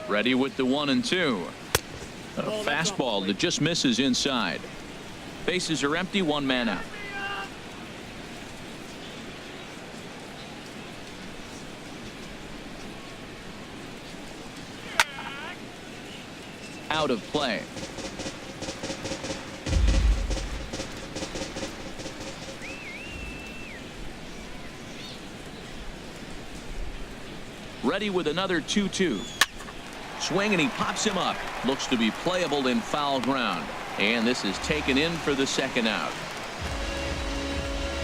Ready with the 1-2. A fastball that just misses inside. Bases are empty, one man out. Out of play. Ready with another 2-2. Swing and he pops him up. Looks to be playable in foul ground. And this is taken in for the second out.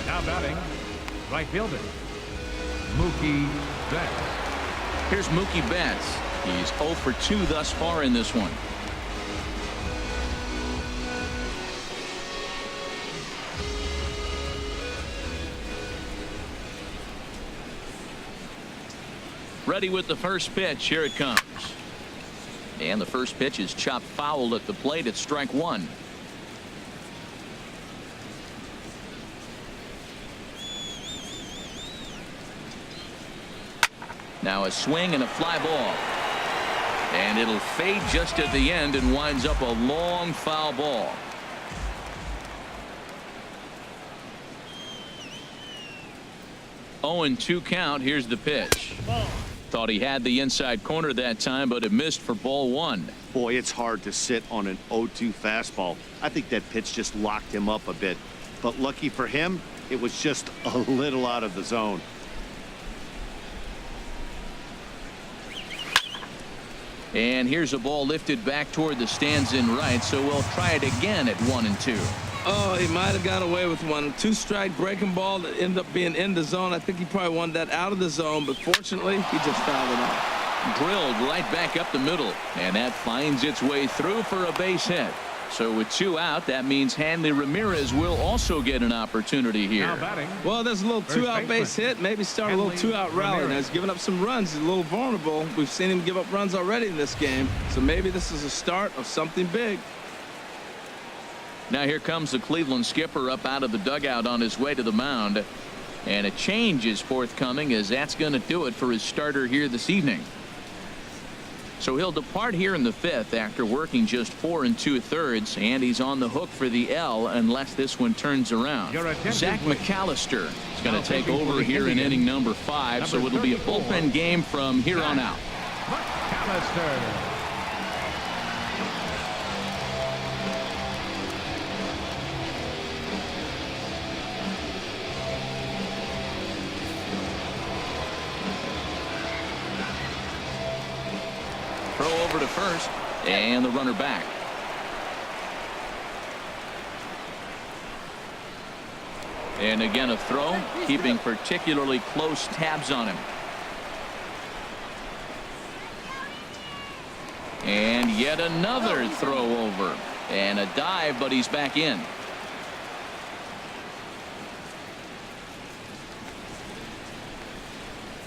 Now batting, right fielder, Mookie Betts. Here's Mookie Betts. He's 0 for 2 thus far in this one. Ready with the first pitch. Here it comes. And the first pitch is chopped foul at the plate at strike one. Now a swing and a fly ball. And it'll fade just at the end and winds up a long foul ball. Oh, and 2 count. Here's the pitch. Thought he had the inside corner that time, but it missed for ball 1. Boy, it's hard to sit on an 0-2 fastball. I think that pitch just locked him up a bit. But lucky for him, it was just a little out of the zone. And here's a ball lifted back toward the stands in right, so we'll try it again at 1-2. Oh, he might have got away with one. 2-strike breaking ball that ended up being in the zone. I think he probably wanted that out of the zone, but fortunately, he just fouled it off. Drilled right back up the middle, and that finds its way through for a base hit. So with 2 out, that means Hanley Ramirez will also get an opportunity here. Now batting, Well, there's a little First 2-out base baseman. hit. Maybe start a little Hanley 2-out rally. Now Ramirez. he's giving up some runs. He's a little vulnerable. We've seen him give up runs already in this game. So maybe this is a start of something big. Now here comes the Cleveland skipper up out of the dugout on his way to the mound. And a change is forthcoming, as that's going to do it for his starter here this evening. So he'll depart here in the 5th after working just 4 2/3, and he's on the hook for the L unless this one turns around. Your attention, Zach please. McAllister is going Now to take taking for over the here in Indians, inning number 5, so number it'll be a 34, bullpen game from here on out. McAllister. Throw over to first, and the runner back. And again a throw, keeping particularly close tabs on him. And yet another throw over, and a dive, but he's back in.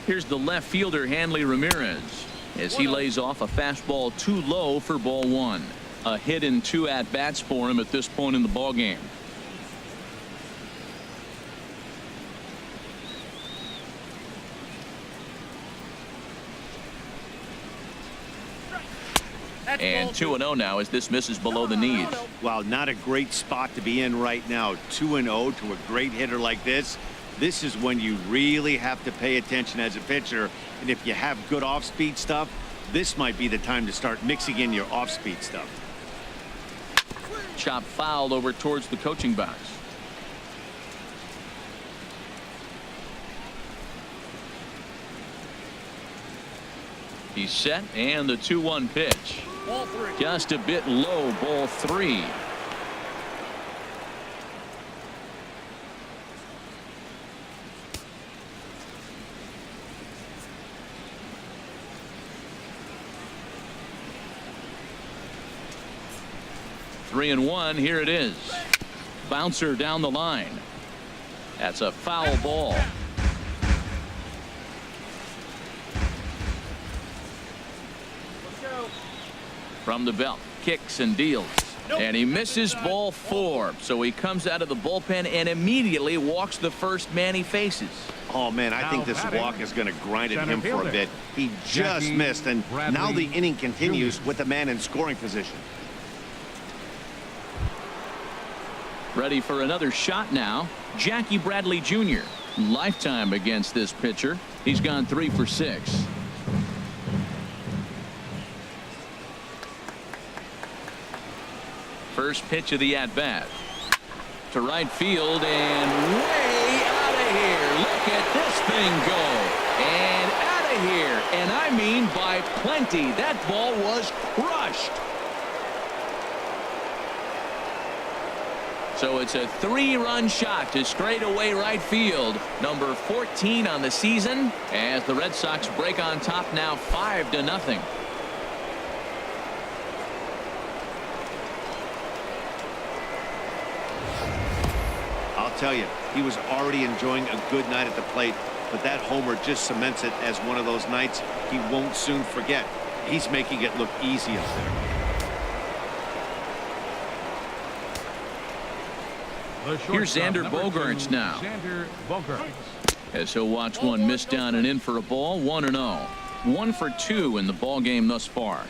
Here's the left fielder, Hanley Ramirez, as he lays off a fastball too low for ball 1. A hit in 2 at-bats for him at this point in the ball game. And 2-0 now as this misses below the knees. Wow, not a great spot to be in right now. 2-0 to a great hitter like this. This is when you really have to pay attention as a pitcher. And if you have good off-speed stuff, this might be the time to start mixing in your off-speed stuff. Chop fouled over towards the coaching box. He's set, and the 2-1 pitch. Just a bit low, ball 3. Three and 1. Here it is. Bouncer down the line. That's a foul ball. From the belt, kicks and deals. And he misses ball 4. So he comes out of the bullpen and immediately walks the first man he faces. Oh, man, I think this walk is going to grind at him for a bit. He just missed, and now the inning continues with the man in scoring position. Ready for another shot now. Jackie Bradley Jr. Lifetime against this pitcher. He's gone 3 for 6. First pitch of the at-bat. To right field and way out of here. Look at this thing go. And out of here. And I mean by plenty. That ball was crushed. So it's a 3-run shot to straightaway right field. Number 14 on the season as the Red Sox break on top now 5-0. I'll tell you, he was already enjoying a good night at the plate, but that homer just cements it as one of those nights he won't soon forget. He's making it look easy up there. Here's Xander Bogaerts now. As he'll watch one miss down and in for a ball. 1-0. 1 for 2 in the ball game thus far.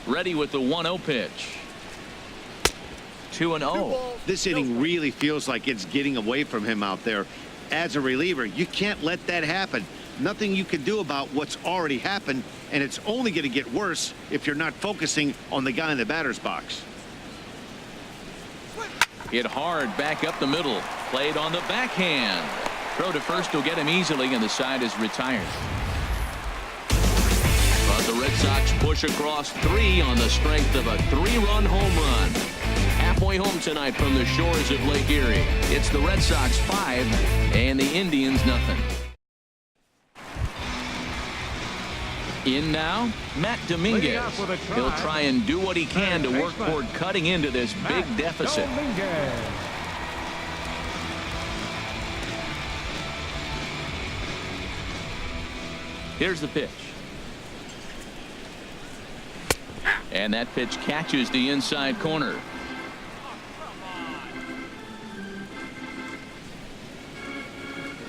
Ready with the 1-0 pitch. 2-0. This inning really feels like it's getting away from him out there. As a reliever, you can't let that happen. Nothing you can do about what's already happened, and it's only going to get worse if you're not focusing on the guy in the batter's box. Hit hard back up the middle. Played on the backhand. Throw to first will get him easily, and the side is retired. But the Red Sox push across 3 on the strength of a 3-run home run. Halfway home tonight from the shores of Lake Erie. It's the Red Sox 5 and the Indians nothing. In now, Matt Dominguez. He'll try and do what he can to work toward cutting into this big deficit. Here's the pitch. And that pitch catches the inside corner.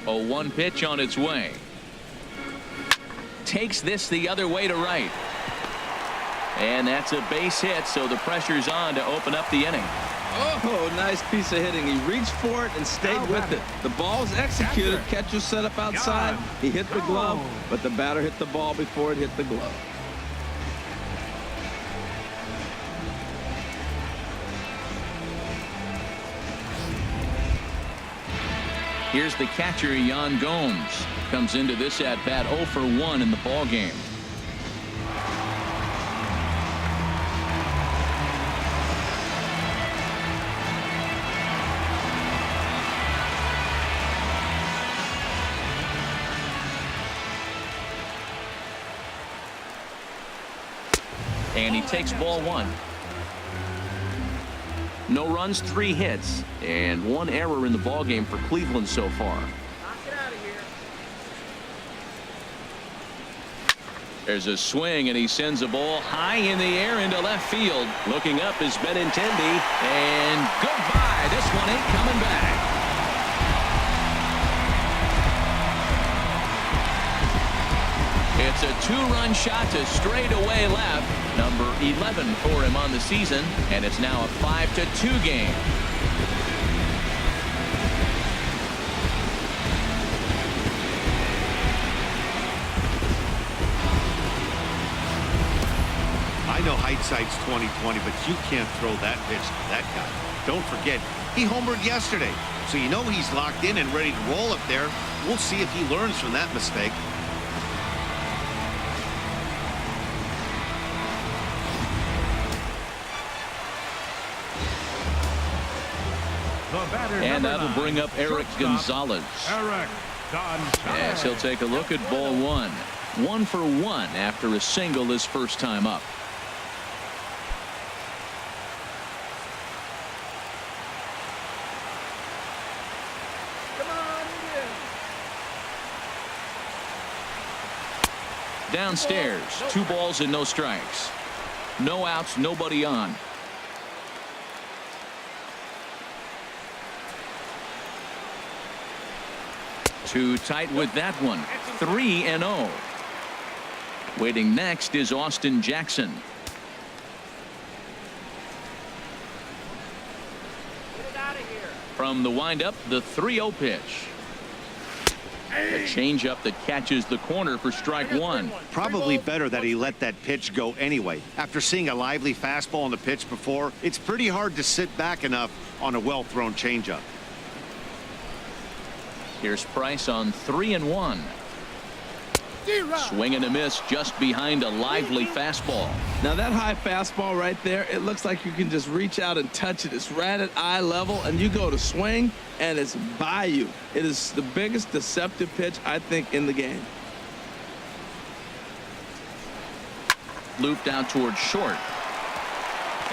A 1 pitch on its way. Takes this the other way to right. And that's a base hit, so the pressure's on to open up the inning. Oh, nice piece of hitting. He reached for it and stayed with it. The ball's executed. Catcher set up outside. He hit the glove, but the batter hit the ball before it hit the glove. Here's the catcher, Yan Gomes. Comes into this at-bat 0 for 1 in the ball game. And he takes ball 1. No runs, 3 hits, and 1 error in the ball game for Cleveland so far. There's a swing, and he sends a ball high in the air into left field. Looking up is Benintendi, and goodbye. This one ain't coming back. It's a 2-run shot to straightaway left. Number 11 for him on the season, and it's now a 5-2 game. I know hindsight's 20/20, but you can't throw that pitch to that guy. Don't forget, he homered yesterday, so you know he's locked in and ready to roll up there. We'll see if he learns from that mistake. And that'll bring up Eric Gonzalez. Yes, he'll take a look at ball 1. 1 for 1 after a single his first time up. Downstairs, 2 balls and no strikes. No outs, nobody on. Too tight with that one. 3-0. Waiting next is Austin Jackson. Get it out of here. From the windup, the 3-0 pitch. A changeup that catches the corner for strike one. Probably better that he let that pitch go anyway. After seeing a lively fastball on the pitch before, it's pretty hard to sit back enough on a well-thrown changeup. Here's Price on 3-1. Swing and a miss just behind a lively fastball. Now that high fastball right there, it looks like you can just reach out and touch it. It's right at eye level, and you go to swing, and it's by you. It is the biggest deceptive pitch, I think, in the game. Looped out towards short.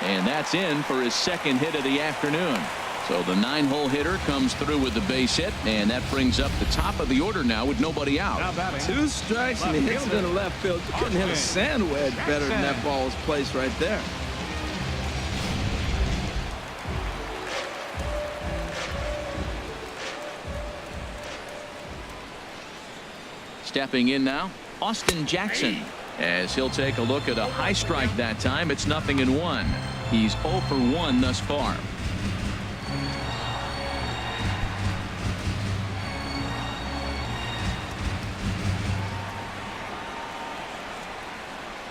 And that's in for his second hit of the afternoon. So the 9-hole hitter comes through with the base hit, and that brings up the top of the order now with nobody out. 2 strikes, and he hits it in the left field. You couldn't hit a sand wedge better than that ball was placed right there. Stepping in now, Austin Jackson. As he'll take a look at a high strike that time, it's 0-1. He's 0 for 1 thus far.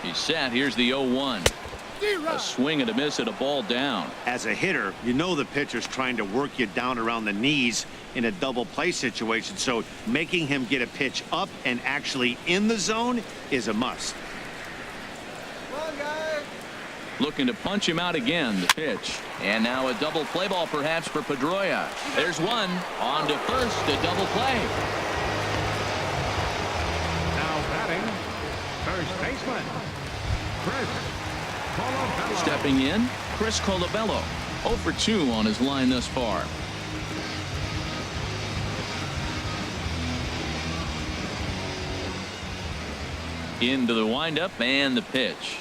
He's set. Here's the 0-1. A swing and a miss at a ball down. As a hitter, you know the pitcher's trying to work you down around the knees in a double play situation, so making him get a pitch up and actually in the zone is a must. Looking to punch him out again. The pitch. And now a double play ball perhaps for Pedroia. There's one. On to first. A double play. Now batting, first baseman, Chris Colabello. Stepping in, Chris Colabello. 0 for 2 on his line thus far. Into the windup and the pitch.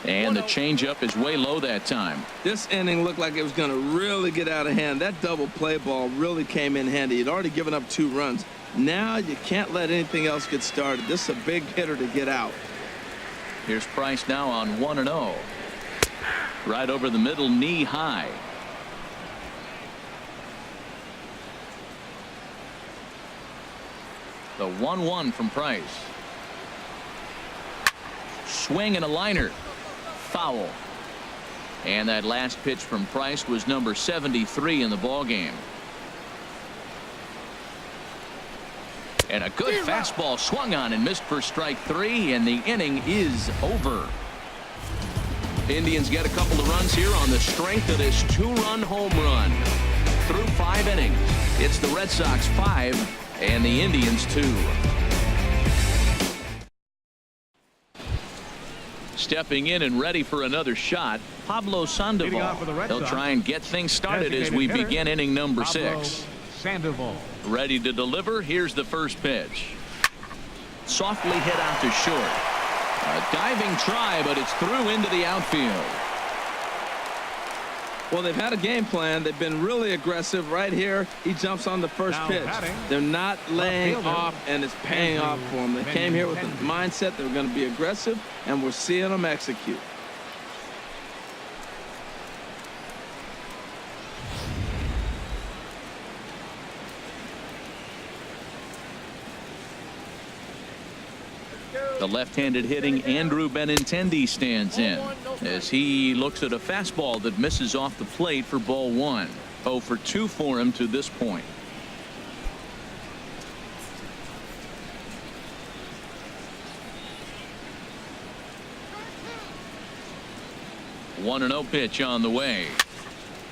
And the changeup is way low that time. This inning looked like it was going to really get out of hand. That double play ball really came in handy. He'd already given up 2 runs. Now you can't let anything else get started. This is a big hitter to get out. Here's Price now on 1-0. Right over the middle, knee high. The 1-1 from Price. Swing and a liner. Foul. And that last pitch from Price was number 73 in the ball game. And a good fastball swung on and missed for strike 3, and the inning is over. Indians get a couple of runs here on the strength of this 2-run home run. Through 5 innings, it's the Red Sox 5 and the Indians 2. Stepping in and ready for another shot, Pablo Sandoval. He'll try and get things started as we begin inning number 6. Sandoval. Ready to deliver. Here's the first pitch. Softly hit out to short. A diving try, but it's through into the outfield. Well, they've had a game plan. They've been really aggressive. Right here, he jumps on the first pitch. They're not laying off, and it's paying off for them. They came here with the mindset they were going to be aggressive, and we're seeing them execute. The left-handed hitting Andrew Benintendi stands in as he looks at a fastball that misses off the plate for ball 1. 0 for 2 for him to this point. One 1-0 pitch on the way.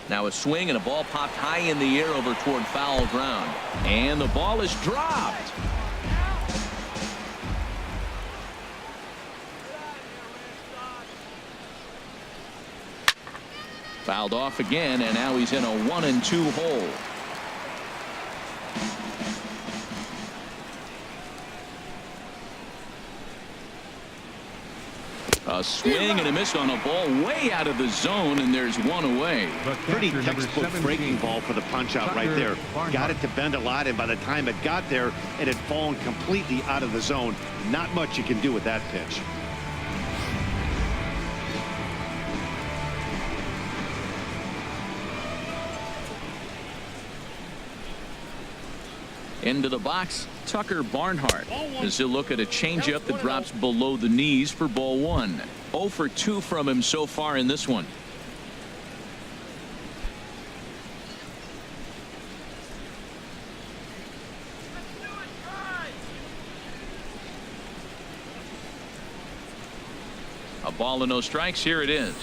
Now a swing and a ball popped high in the air over toward foul ground, and the ball is dropped. Fouled off again, and now he's in a 1-2 hole. A swing and a miss on a ball way out of the zone, and there's one away. Pretty textbook breaking ball for the punch out right there. Got it to bend a lot, and by the time it got there, it had fallen completely out of the zone. Not much you can do with that pitch. Into the box, Tucker Barnhart, as he'll look at a changeup that drops below the knees for ball one. 0 for 2 from him so far in this one. A ball and no strikes. Here it is.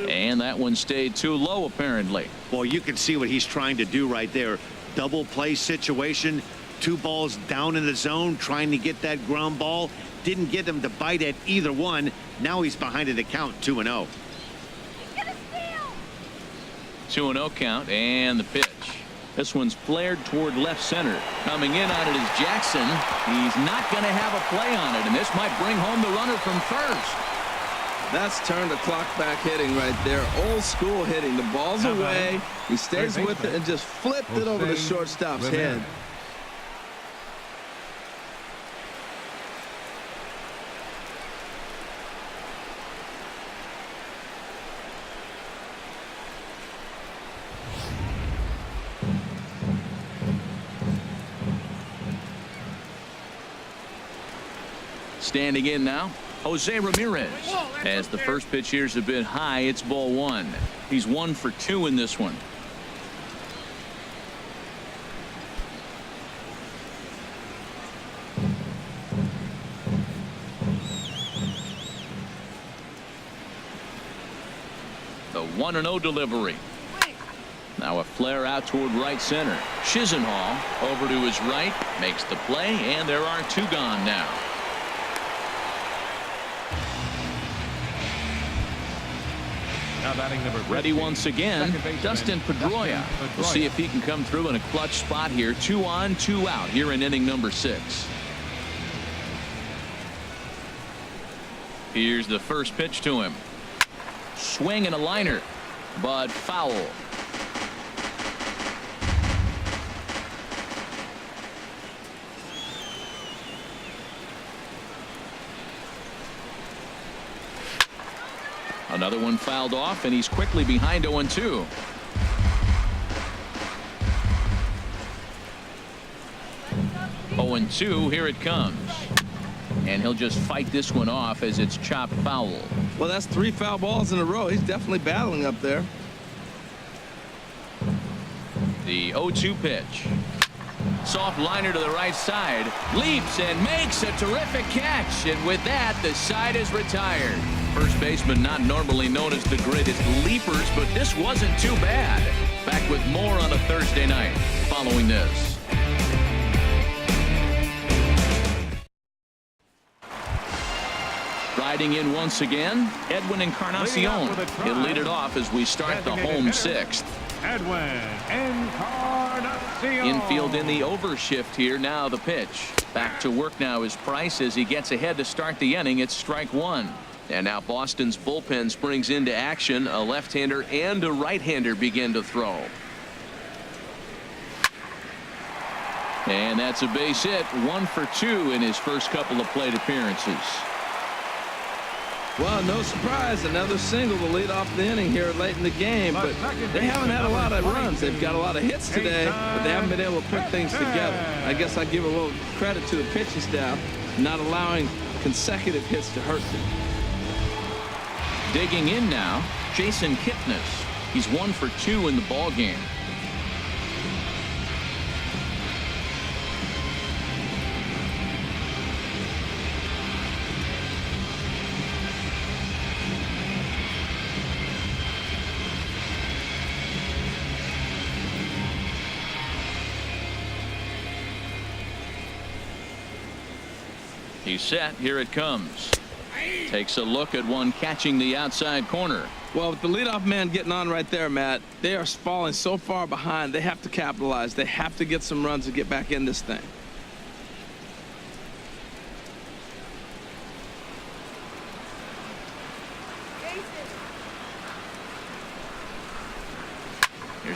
And that one stayed too low, apparently. Well, you can see what he's trying to do right there. Double play situation, 2 balls down in the zone, trying to get that ground ball. Didn't get him to bite at either one. Now he's behind in the count, 2-0. 2-0 count, and the pitch. This one's flared toward left center. Coming in on it is Jackson. He's not going to have a play on it, and this might bring home the runner from first. That's turned the clock back hitting right there. Old school hitting. The ball's away. He stays with it and just flipped it over the shortstop's head. Standing in now, Jose Ramirez. As the first pitch here's a bit high, it's ball one. He's 1 for 2 in this one. The 1-0 delivery. Now a flare out toward right center. Chisenhall over to his right, makes the play, and there are 2 gone now. Ready once again, Dustin Pedroia. We'll see if he can come through in a clutch spot here. 2 on, 2 out here in inning number 6. Here's the first pitch to him. Swing and a liner, but foul. Another one fouled off, and he's quickly behind 0-2. Here it comes. And he'll just fight this one off as it's chopped foul. Well, that's 3 foul balls in a row. He's definitely battling up there. The 0-2 pitch. Soft liner to the right side. Leaps and makes a terrific catch. And with that, the side is retired. First baseman not normally known as the greatest leapers, but this wasn't too bad. Back with more on a Thursday night following this. Riding in once again, Edwin Encarnacion. He'll lead it off as we start the home 6th. Edwin Encarnacion. Infield in the overshift here. Now the pitch. Back to work now is Price as he gets ahead to start the inning. It's strike 1. And now Boston's bullpen springs into action. A left-hander and a right-hander begin to throw. And that's a base hit. 1 for 2 in his first couple of plate appearances. Well, no surprise, another single to lead off the inning here late in the game, but they haven't had a lot of runs. They've got a lot of hits today, but they haven't been able to put things together. I guess I give a little credit to the pitching staff, not allowing consecutive hits to hurt them. Digging in now, Jason Kipnis. He's 1 for 2 in the ball game. He's set. Here it comes. Takes a look at one catching the outside corner. Well, with the leadoff man getting on right there, Matt, they are falling so far behind. They have to capitalize. They have to get some runs to get back in this thing.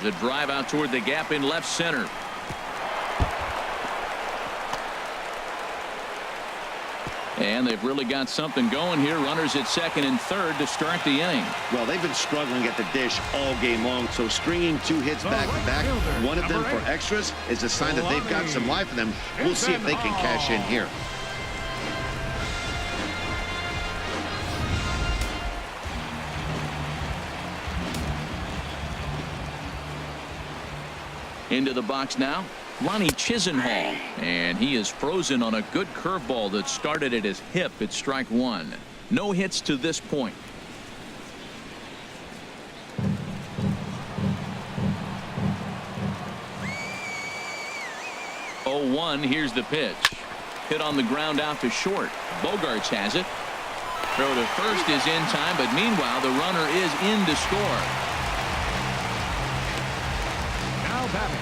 Here's a drive out toward the gap in left center. And they've really got something going here. Runners at second and third to start the inning. Well, they've been struggling at the dish all game long, so stringing 2 hits back to back, one of them for extras, is a sign that they've got some life in them. We'll see if they can cash in here. Into the box now, Ronnie Chisenhall, and he is frozen on a good curveball that started at his hip at strike 1. No hits to this point. 0-1. Here's the pitch. Hit on the ground out to short. Bogarts has it. Throw to first is in time, but meanwhile the runner is in to score. Now batting,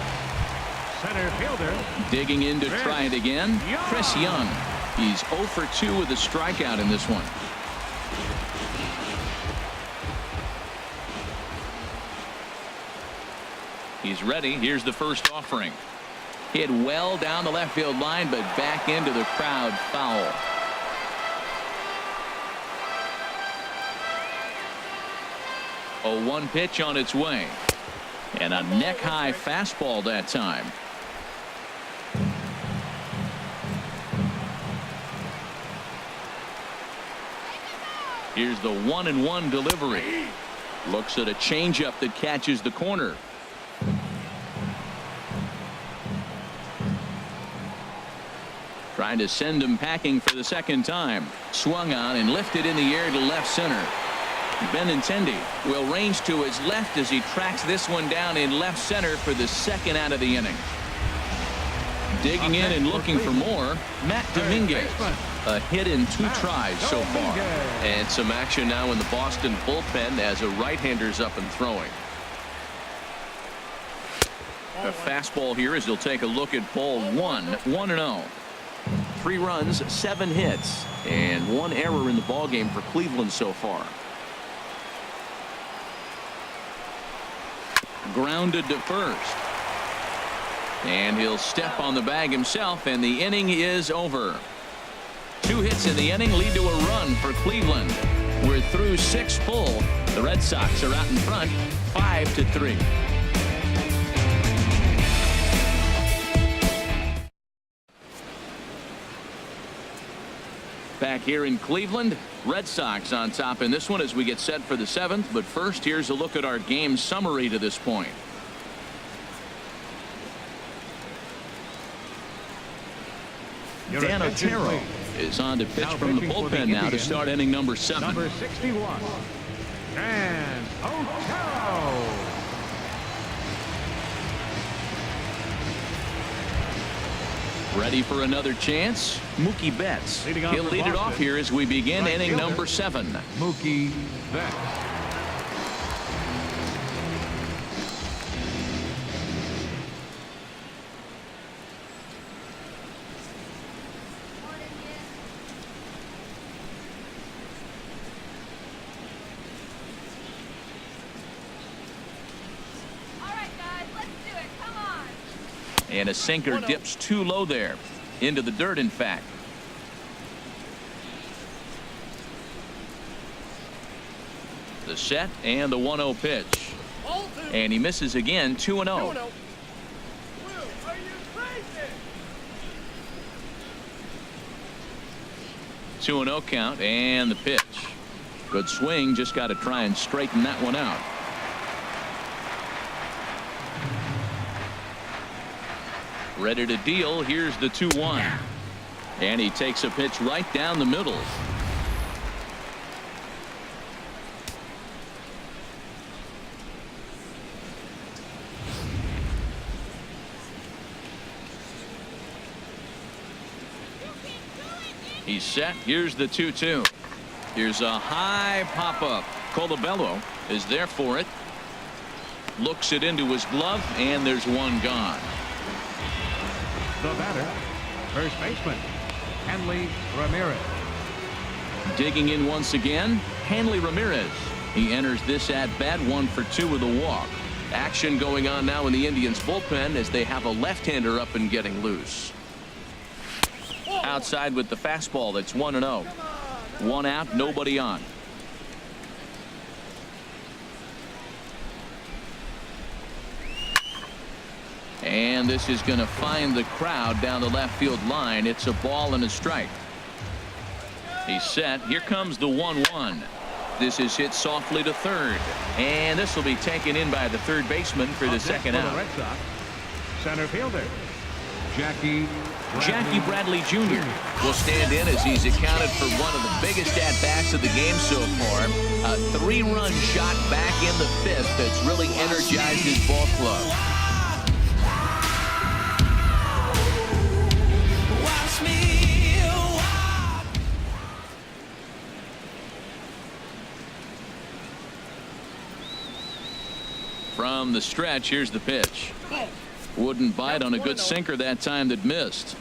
center fielder. Digging in to try it again, Chris Young. He's 0 for 2 with a strikeout in this one. He's ready. Here's the first offering. Hit well down the left field line, but back into the crowd, foul. A 1 pitch on its way. And a neck-high fastball that time. Here's the 1-1 delivery. Looks at a changeup that catches the corner. Trying to send him packing for the second time. Swung on and lifted in the air to left center. Benintendi will range to his left as he tracks this one down in left center for the second out of the inning. Digging in and looking for more, Matt Dominguez. A hit in 2 tries so far. And some action now in the Boston bullpen as a right-hander's up and throwing. A fastball here as he'll take a look at ball 1. 1-0. 3 runs, 7 hits, and 1 error in the ballgame for Cleveland so far. Grounded to first. And he'll step on the bag himself, and the inning is over. 2 hits in the inning lead to a run for Cleveland. We're through 6 full. The Red Sox are out in front, 5-3. Back here in Cleveland, Red Sox on top in this one as we get set for the 7th. But first, here's a look at our game summary to this point. Dan Otero is on to pitch from the bullpen now to start inning number 7. Number 61, Dan Otero. Ready for another chance? Mookie Betts. He'll lead it off here as we begin inning number 7. Mookie Betts. And a sinker dips too low there. Into the dirt, in fact. The set and the 1-0 pitch. And he misses again, 2-0. 2-0 count and the pitch. Good swing, just got to try and straighten that one out. Ready to deal. Here's the 2-1. And he takes a pitch right down the middle. He's set. Here's the 2-2. Here's a high pop-up. Colabello is there for it. Looks it into his glove, and there's one gone. The batter, first baseman, Hanley Ramirez. Digging in once again, Hanley Ramirez. He enters this at bat 1 for 2 with a walk. Action going on now in the Indians bullpen as they have a left-hander up and getting loose. Outside with the fastball. That's 1-0. One out, nobody on. And this is going to find the crowd down the left field line. It's a ball and a strike. He's set. Here comes the 1-1. This is hit softly to third. And this will be taken in by the third baseman for the second out. Red Sox, center fielder, Jackie Bradley Jr. will stand in as he's accounted for one of the biggest at-bats of the game so far. A 3-run shot back in the fifth that's really energized his ball club. From the stretch, here's the pitch. Wouldn't bite on a good sinker that time that missed.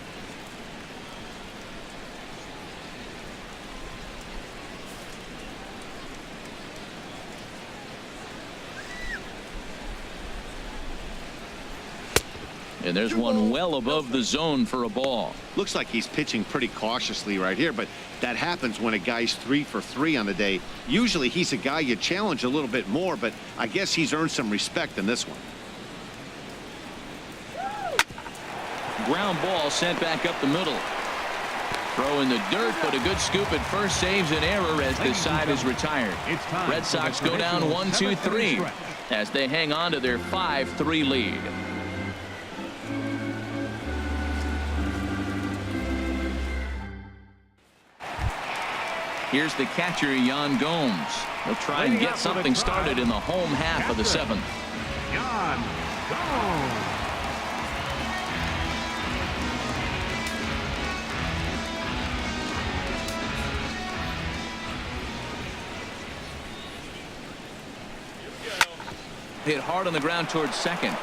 And there's one well above the zone for a ball. Looks like he's pitching pretty cautiously right here, but that happens when a guy's 3 for 3 on the day. Usually he's a guy you challenge a little bit more, but I guess he's earned some respect in this one. Ground ball sent back up the middle. Throw in the dirt, but a good scoop at first saves an error as the side is retired. Red Sox go down 1-2-3 as they hang on to their 5-3 lead. Here's the catcher, Yan Gomes. He'll try and get something started in the home half of the seventh. Yan Gomes. Hit hard on the ground towards second.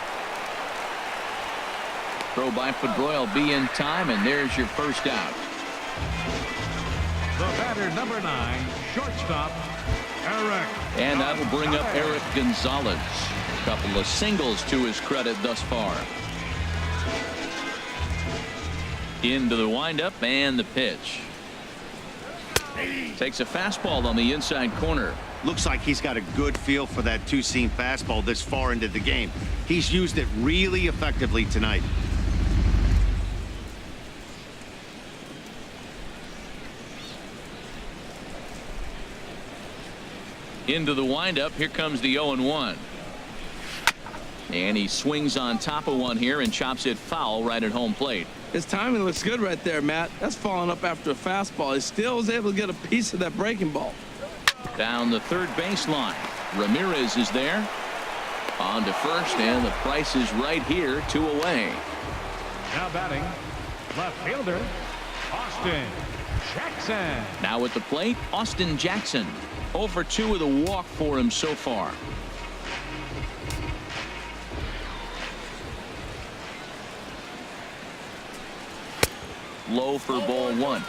Throw by Pedroia will be in time, and there's your first out. The batter, number 9, shortstop, Eric. And that'll bring up Eric Gonzalez. A couple of singles to his credit thus far. Into the windup and the pitch. Takes a fastball on the inside corner. Looks like he's got a good feel for that two-seam fastball this far into the game. He's used it really effectively tonight. Into the windup. Here comes the 0-1. And he swings on top of one here and chops it foul right at home plate. His timing looks good right there, Matt. That's falling up after a fastball. He still was able to get a piece of that breaking ball. Down the third baseline. Ramirez is there. On to first, and the price is right here, 2 away. Now batting, left fielder, Austin Jackson. Now at the plate, Austin Jackson. 0 for 2 with a walk for him so far. Low for ball 1.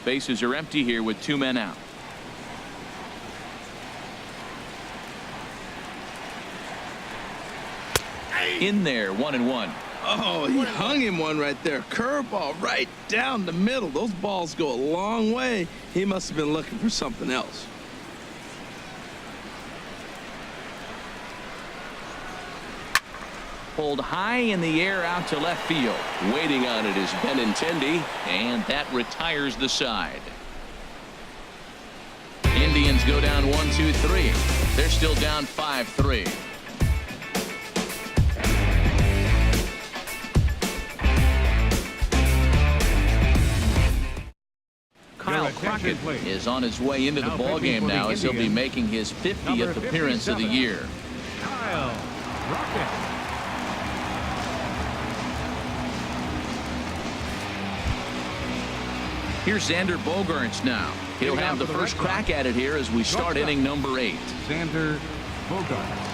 Bases are empty here with 2 men out. In there, 1-1. Oh, he hung him one right there. Curveball right down the middle. Those balls go a long way. He must have been looking for something else. Pulled high in the air out to left field. Waiting on it is Benintendi, and that retires the side. Indians go down 1-2-3. They're still down 5-3. Kyle Crockett is on his way into the ballgame now as he'll be making his 50th appearance of the year. Kyle Crockett. Here's Xander Bogaerts now. He'll have the first crack at it here as we start inning number 8. Xander Bogaerts.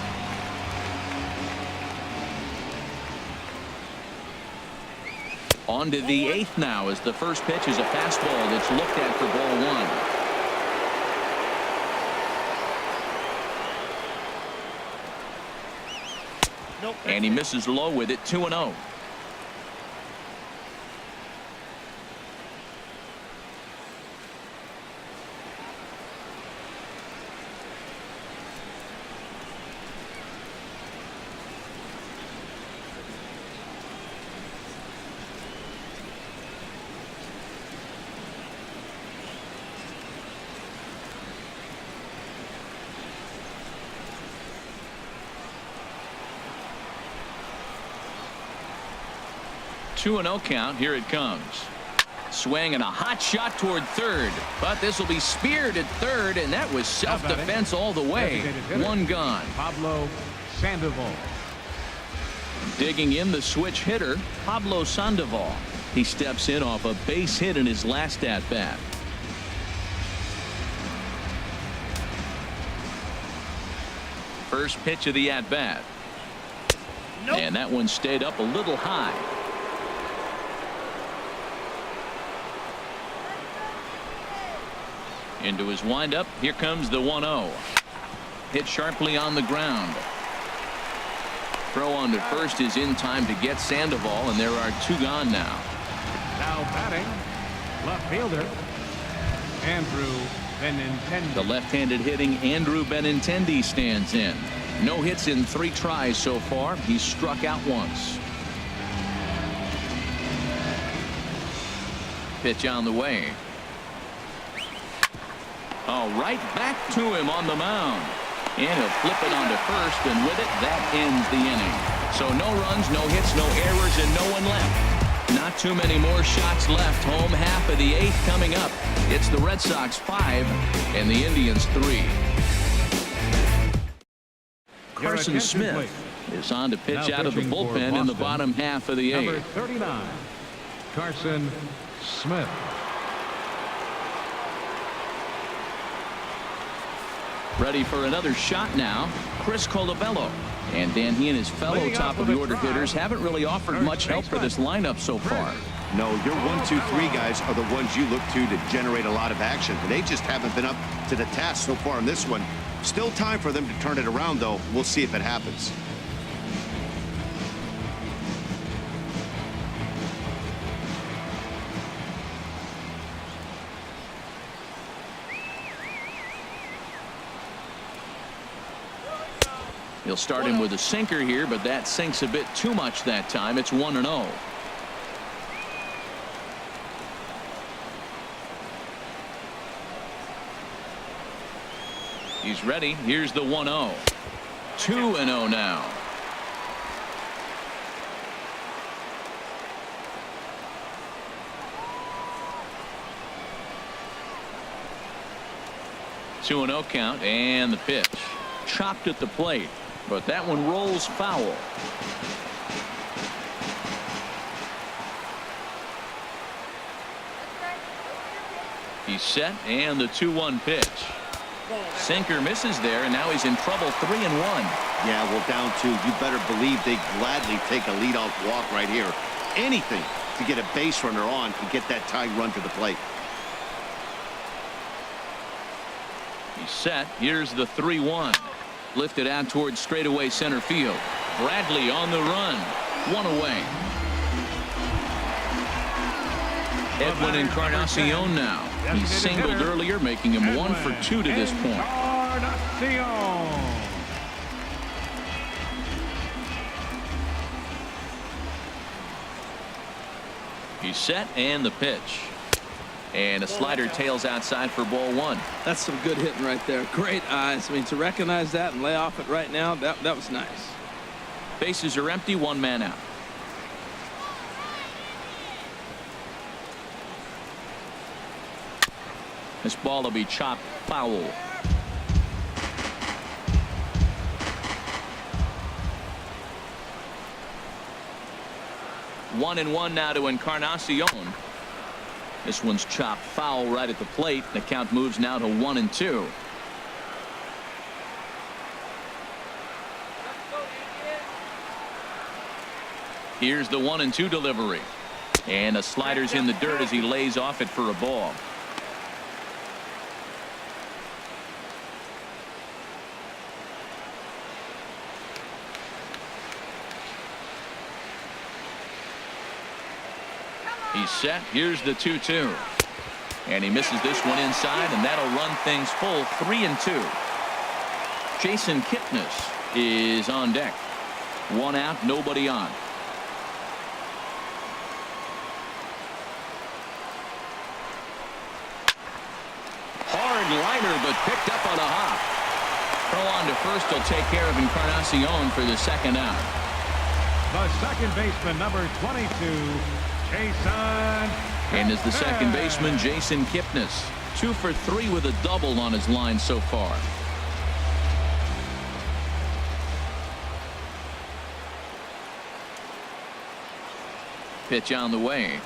On to the 8th now as the first pitch is a fastball that's looked at for ball 1. And he misses low with it. 2-0. Two and 0 count. Here it comes. Swing and a hot shot toward third, but this will be speared at third, and that was self-defense all the way. One gone. Pablo Sandoval. Digging in, the switch hitter, Pablo Sandoval. He steps in off a base hit in his last at bat. First pitch of the at bat. And that one stayed up a little high. Into his windup. Here comes the 1-0. Hit sharply on the ground. Throw on to first is in time to get Sandoval, and there are two gone now. Now batting, left fielder, Andrew Benintendi. The left-handed hitting Andrew Benintendi stands in. No hits in 3 tries so far. He's struck out once. Pitch on the way. Oh, right back to him on the mound. And he'll flip it onto first, and with it, that ends the inning. So no runs, no hits, no errors, and no one left. Not too many more shots left. Home half of the 8th coming up. It's the Red Sox 5 and the Indians 3. Carson Smith is on to pitch out of the bullpen in the bottom half of the 8th. Number 39, Carson Smith. Ready for another shot now, Chris Colabello. And Dan, he and his fellow top-of-the-order hitters haven't really offered much help for this lineup so far. No, your 1, 2, 3 guys are the ones you look to generate a lot of action. They just haven't been up to the task so far in this one. Still time for them to turn it around, though. We'll see if it happens. He'll start him with a sinker here, but that sinks a bit too much that time. It's 1-0. He's ready. Here's the 1-0. 2-0 now. Two and 0 count, and the pitch. Chopped at the plate, but that one rolls foul. He's set, and the 2-1 pitch. Sinker misses there, and now he's in trouble. 3-1. Yeah, well, down 2. You better believe they gladly take a leadoff walk right here. Anything to get a base runner on to get that tying run to the plate. He's set. Here's the 3-1. Lifted out towards straightaway center field. Bradley on the run. One away. Edwin Encarnacion now. He singled earlier, making him 1 for 2 to this point. He's set, and the pitch. And a slider tails outside for ball 1. That's some good hitting right there. Great eyes. I mean, to recognize that and lay off it right now, that was nice. Bases are empty, 1 man out. This ball will be chopped foul. One and 1 now to Encarnacion. This one's chopped foul right at the plate. The count moves now to 1-2. Here's the 1-2 delivery. And a slider's in the dirt as he lays off it for a ball. He's set. Here's the 2-2. And he misses this one inside, and that'll run things full 3-2. Jason Kipnis is on deck. One out, nobody on. Hard liner, but picked up on a hop. Throw on to first will take care of Encarnacion for the second out. The second baseman, number 22, Jason. And is the second baseman, Jason Kipnis. 2 for 3 with a double on his line so far. Pitch on the way.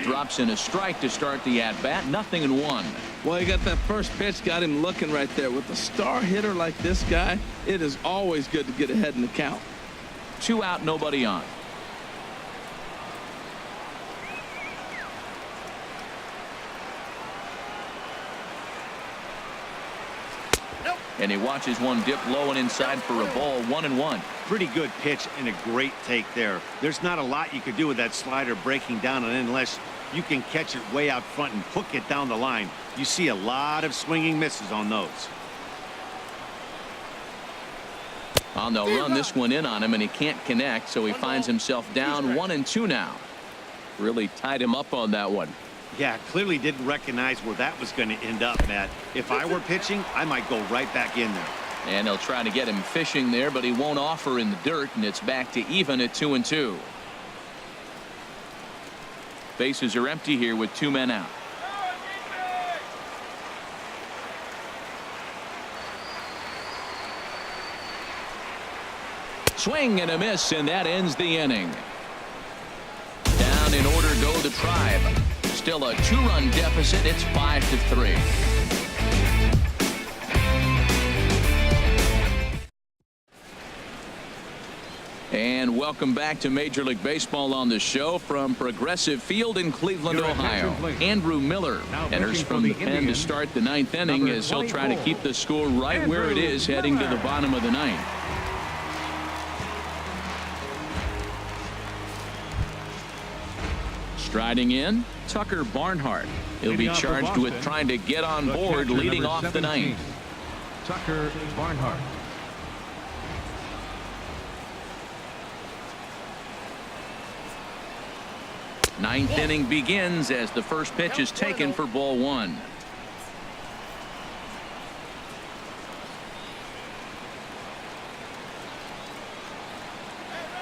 Drops in a strike to start the at-bat. 0-1. Well, he got that first pitch, got him looking right there. With a star hitter like this guy, it is always good to get ahead in the count. 2 out, nobody on. And he watches one dip low and inside for a ball. 1-1. Pretty good pitch and a great take there. There's not a lot you could do with that slider breaking down, and unless you can catch it way out front and hook it down the line, you see a lot of swinging misses on those. Well, they'll run this one in on him, and he can't connect, so he finds himself down 1-2 now. Really tied him up on that one. Yeah, clearly didn't recognize where that was going to end up, Matt. If I were pitching, I might go right back in there. And they'll try to get him fishing there, but he won't offer in the dirt, and it's back to even at 2-2. Bases are empty here with 2 men out. Swing and a miss, and that ends the inning. Down in order go the Tribe. Still a 2-run deficit. It's 5-3. And welcome back to Major League Baseball on the show from Progressive Field in Cleveland, Ohio. Andrew Miller enters from the pen to start the 9th inning as he'll try to keep the score right where it is heading to the bottom of the 9th. Striding in, Tucker Barnhart. He'll be charged with trying to get on board leading off the 9th. Tucker Barnhart. Ninth inning begins as the first pitch is taken for ball 1.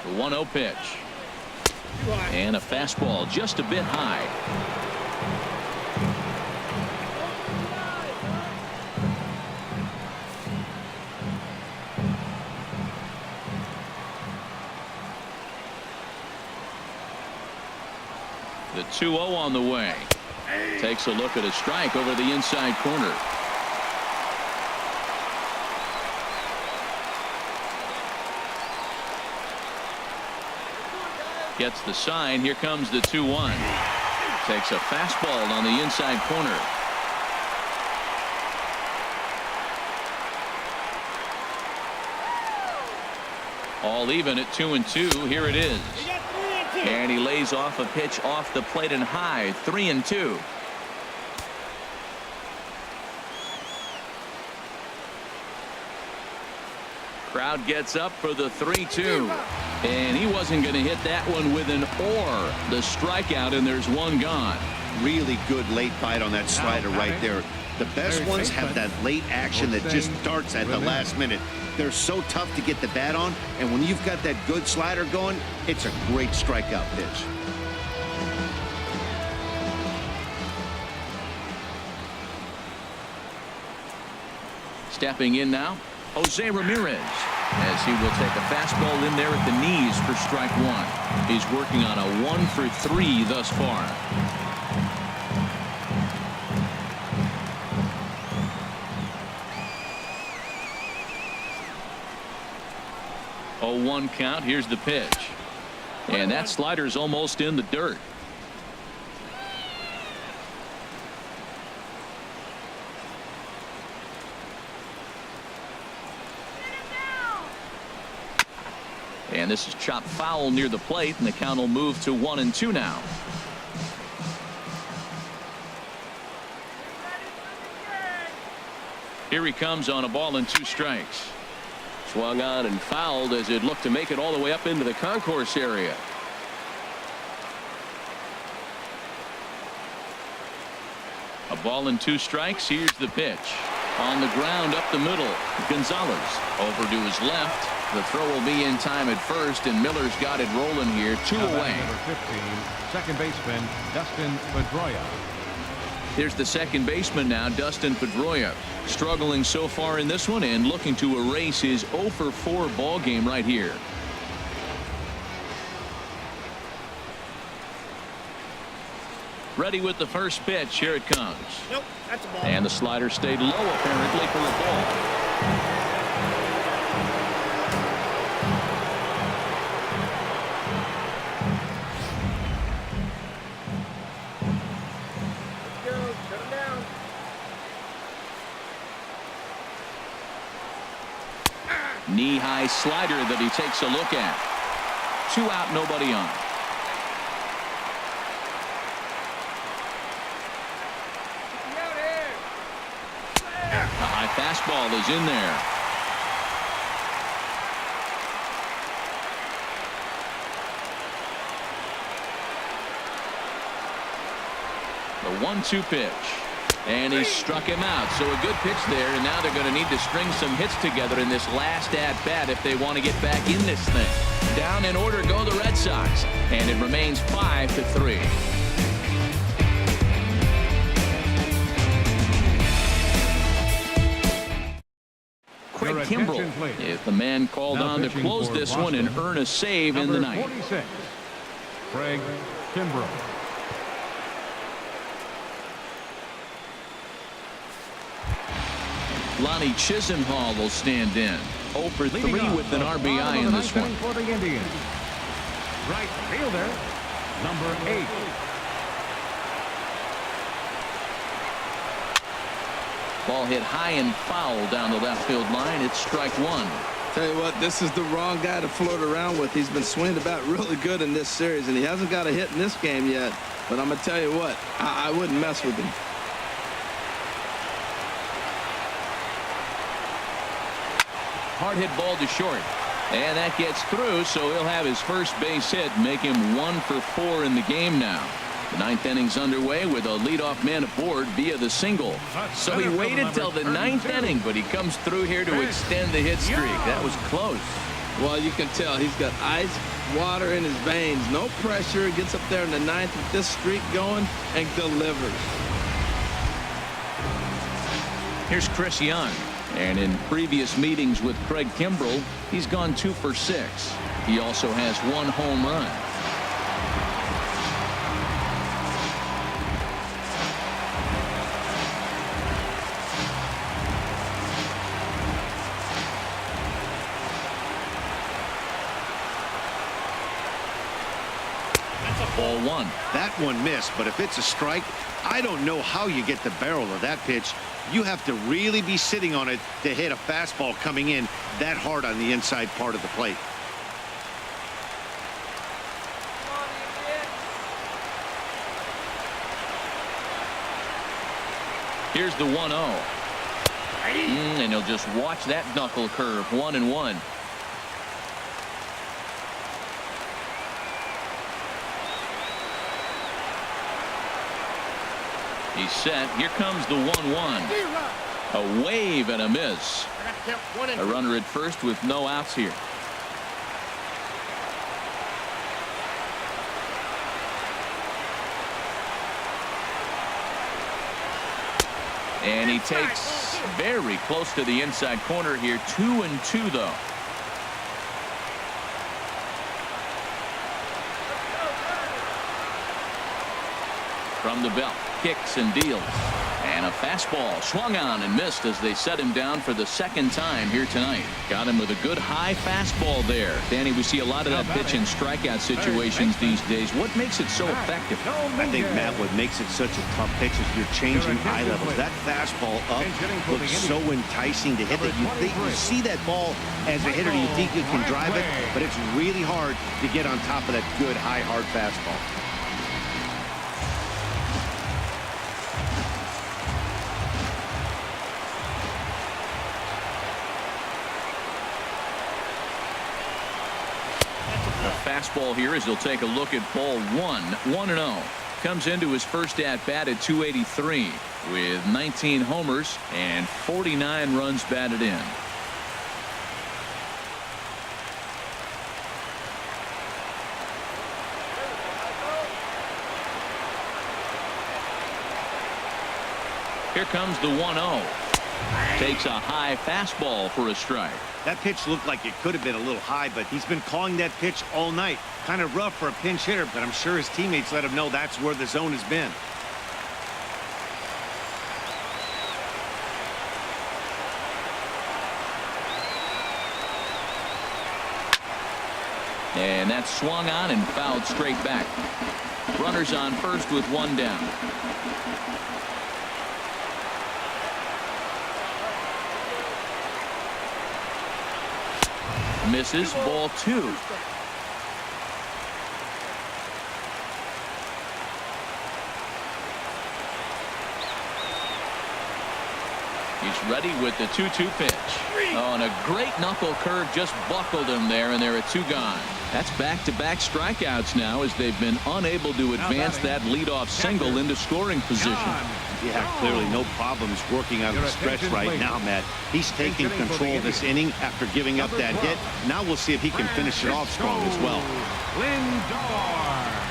The 1-0 pitch. And a fastball just a bit high. The 2-0 on the way. Takes a look at a strike over the inside corner. Gets the sign. Here comes the 2-1. Takes a fastball on the inside corner. All even at 2-2. Here it is. And he lays off a pitch off the plate and high. 3-2. Crowd gets up for the 3-2. And he wasn't going to hit that one with an or. The strikeout, and there's one gone. Really good late bite on that slider right there. The best ones have that late action that just darts at the last minute. They're so tough to get the bat on, and when you've got that good slider going, it's a great strikeout pitch. Stepping in now, Jose Ramirez, as he will take a fastball in there at the knees for strike 1. He's working on a 1 for 3 thus far. 0-1 count. Here's the pitch. And that slider's almost in the dirt. And this is chopped foul near the plate, and the count will move to 1-2 now. Here he comes on a ball and 2 strikes. Swung on and fouled as it looked to make it all the way up into the concourse area. A ball and 2 strikes. Here's the pitch. On the ground up the middle. Gonzalez over to his left. The throw will be in time at first, and Miller's got it rolling here. 2 away. Number 15, second baseman Dustin Pedroia. Here's the second baseman now, Dustin Pedroia. Struggling so far in this one and looking to erase his 0-for-4 ball game right here. Ready with the first pitch. Here it comes. Nope, that's a ball. And the slider stayed low apparently for a ball. Knee-high slider that he takes a look at. 2 out, nobody on. A high fastball is in there. The 1-2 pitch. And he struck him out. So a good pitch there, and now they're going to need to string some hits together in this last at-bat if they want to get back in this thing. Down in order go the Red Sox, and it remains 5-3. Craig Kimbrell is the man called on to close this one and earn a save in the ninth. 46, Craig Kimbrell. Lonnie Chisenhall will stand in. 0 for 3 with an RBI in this one. For the Indians, right fielder, number 8. Ball hit high and foul down the left field line. It's strike 1. Tell you what, this is the wrong guy to float around with. He's been swinging about really good in this series, and he hasn't got a hit in this game yet. But I'm going to tell you what, I wouldn't mess with him. Hard hit ball to short. And that gets through, so he'll have his first base hit, make him 1 for 4 in the game now. The 9th inning's underway with a leadoff man aboard via the single. So he waited till the 9th inning, but he comes through here to extend the hit streak. That was close. Well, you can tell he's got ice water in his veins. No pressure. Gets up there in the 9th with this streak going and delivers. Here's Chris Young. And in previous meetings with Craig Kimbrell, he's gone 2 for 6. He also has 1 home run. Ball 1. That one missed, but if it's a strike, I don't know how you get the barrel of that pitch. You have to really be sitting on it to hit a fastball coming in that hard on the inside part of the plate. Here's the 1-0. And he'll just watch that knuckle curve. 1-1. He's set. Here comes the 1-1. A wave and a miss. A runner at first with no outs here. And he takes very close to the inside corner here. 2-2 though. From the belt, kicks and deals. And And a fastball swung on and missed as they set him down for the second time here tonight. Got him with a good high fastball there. Danny, we see a lot of that pitch in strikeout situations these days. What makes it so effective? I think, Matt, what makes it such a tough pitch is you're changing eye levels. That fastball up looks so enticing to hit that you see that ball as a hitter, you think you can drive it, but it's really hard to get on top of that good high hard fastball. Fastball here as he'll take a look at ball 1-0. Comes into his first at bat at 283 with 19 homers and 49 runs batted in. Here comes the 1-0. Takes a high fastball for a strike. That pitch looked like it could have been a little high, but he's been calling that pitch all night. Kind of rough for a pinch hitter, but I'm sure his teammates let him know that's where the zone has been. And that's swung on and fouled straight back. Runners on first with one down. Misses, ball 2. He's ready with the 2-2 pitch. Oh, and a great knuckle curve just buckled him there, and there are 2 gone. That's back-to-back strikeouts now as they've been unable to advance that leadoff single into scoring position. Yeah, clearly no problems working out of the stretch right now, Matt. He's taking control of this inning after giving up that hit. Now we'll see if he can finish it off strong as well. Lindor.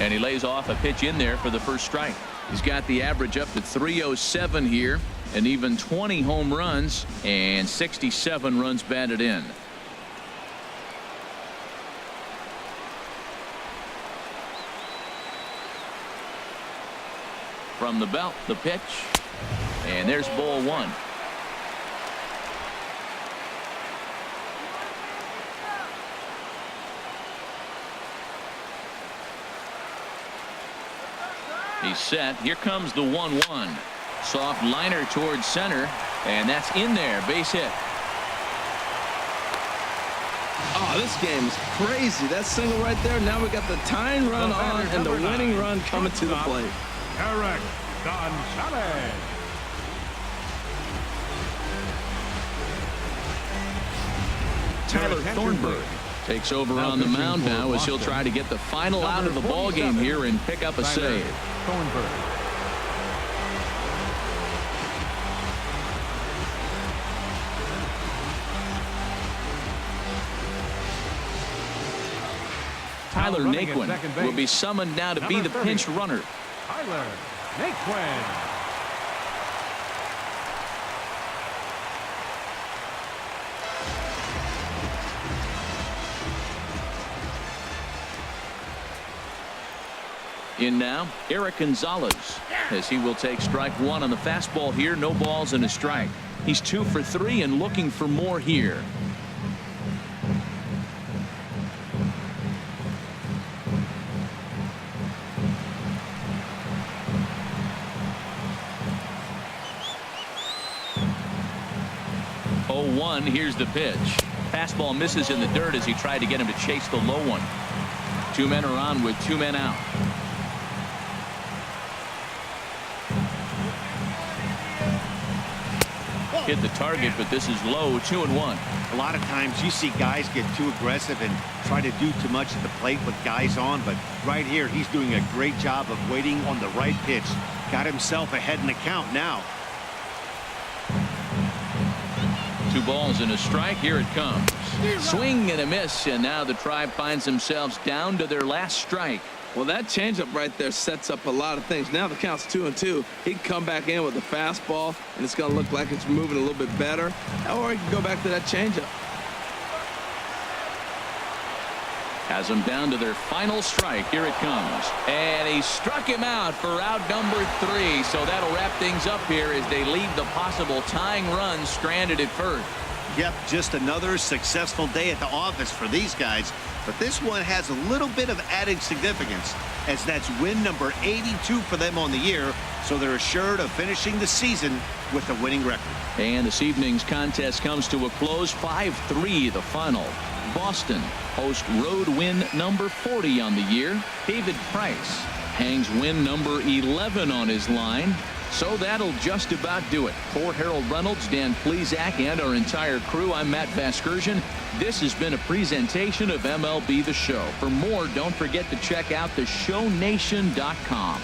And he lays off a pitch in there for the first strike. He's got the average up to 307 here, and even 20 home runs and 67 runs batted in. From the belt, the pitch, and there's ball 1. He's set. Here comes the 1-1. Soft liner towards center, and that's in there. Base hit. Oh, this game is crazy. That single right there. Now we got the tying run on and the winning run coming to the plate. Eric Gonzalez. Tyler Thornburg takes over on the mound now as he'll try to get the final out of the ball game here and pick up a save. Thornburg. Tyler Naquin will be summoned now to be the pinch runner. Tyler Naquin. In now, Eric Gonzalez, as he will take strike 1 on the fastball here. No balls and a strike. He's 2 for 3 and looking for more here. Here's the pitch. Fastball misses in the dirt as he tried to get him to chase the low one. 2 men are on with 2 men out. Hit the target, but this is low. 2-1. A lot of times you see guys get too aggressive and try to do too much at the plate with guys on, but right here he's doing a great job of waiting on the right pitch. Got himself ahead in the count now. 2 balls and a strike. Here it comes. Swing and a miss, and now the Tribe finds themselves down to their last strike. Well, that changeup right there sets up a lot of things. Now the count's 2-2. He can come back in with a fastball, and it's going to look like it's moving a little bit better. Or he can go back to that changeup. Has them down to their final strike. Here it comes. And he struck him out for out number 3. So that'll wrap things up here as they leave the possible tying run stranded at first. Yep, just another successful day at the office for these guys. But this one has a little bit of added significance, as that's win number 82 for them on the year. So they're assured of finishing the season with a winning record. And this evening's contest comes to a close. 5-3 the final. Boston hosts road win number 40 on the year. David Price hangs win number 11 on his line. So that'll just about do it. For Harold Reynolds, Dan Plesac, and our entire crew, I'm Matt Vasgersian. This has been a presentation of MLB The Show. For more, don't forget to check out theshownation.com.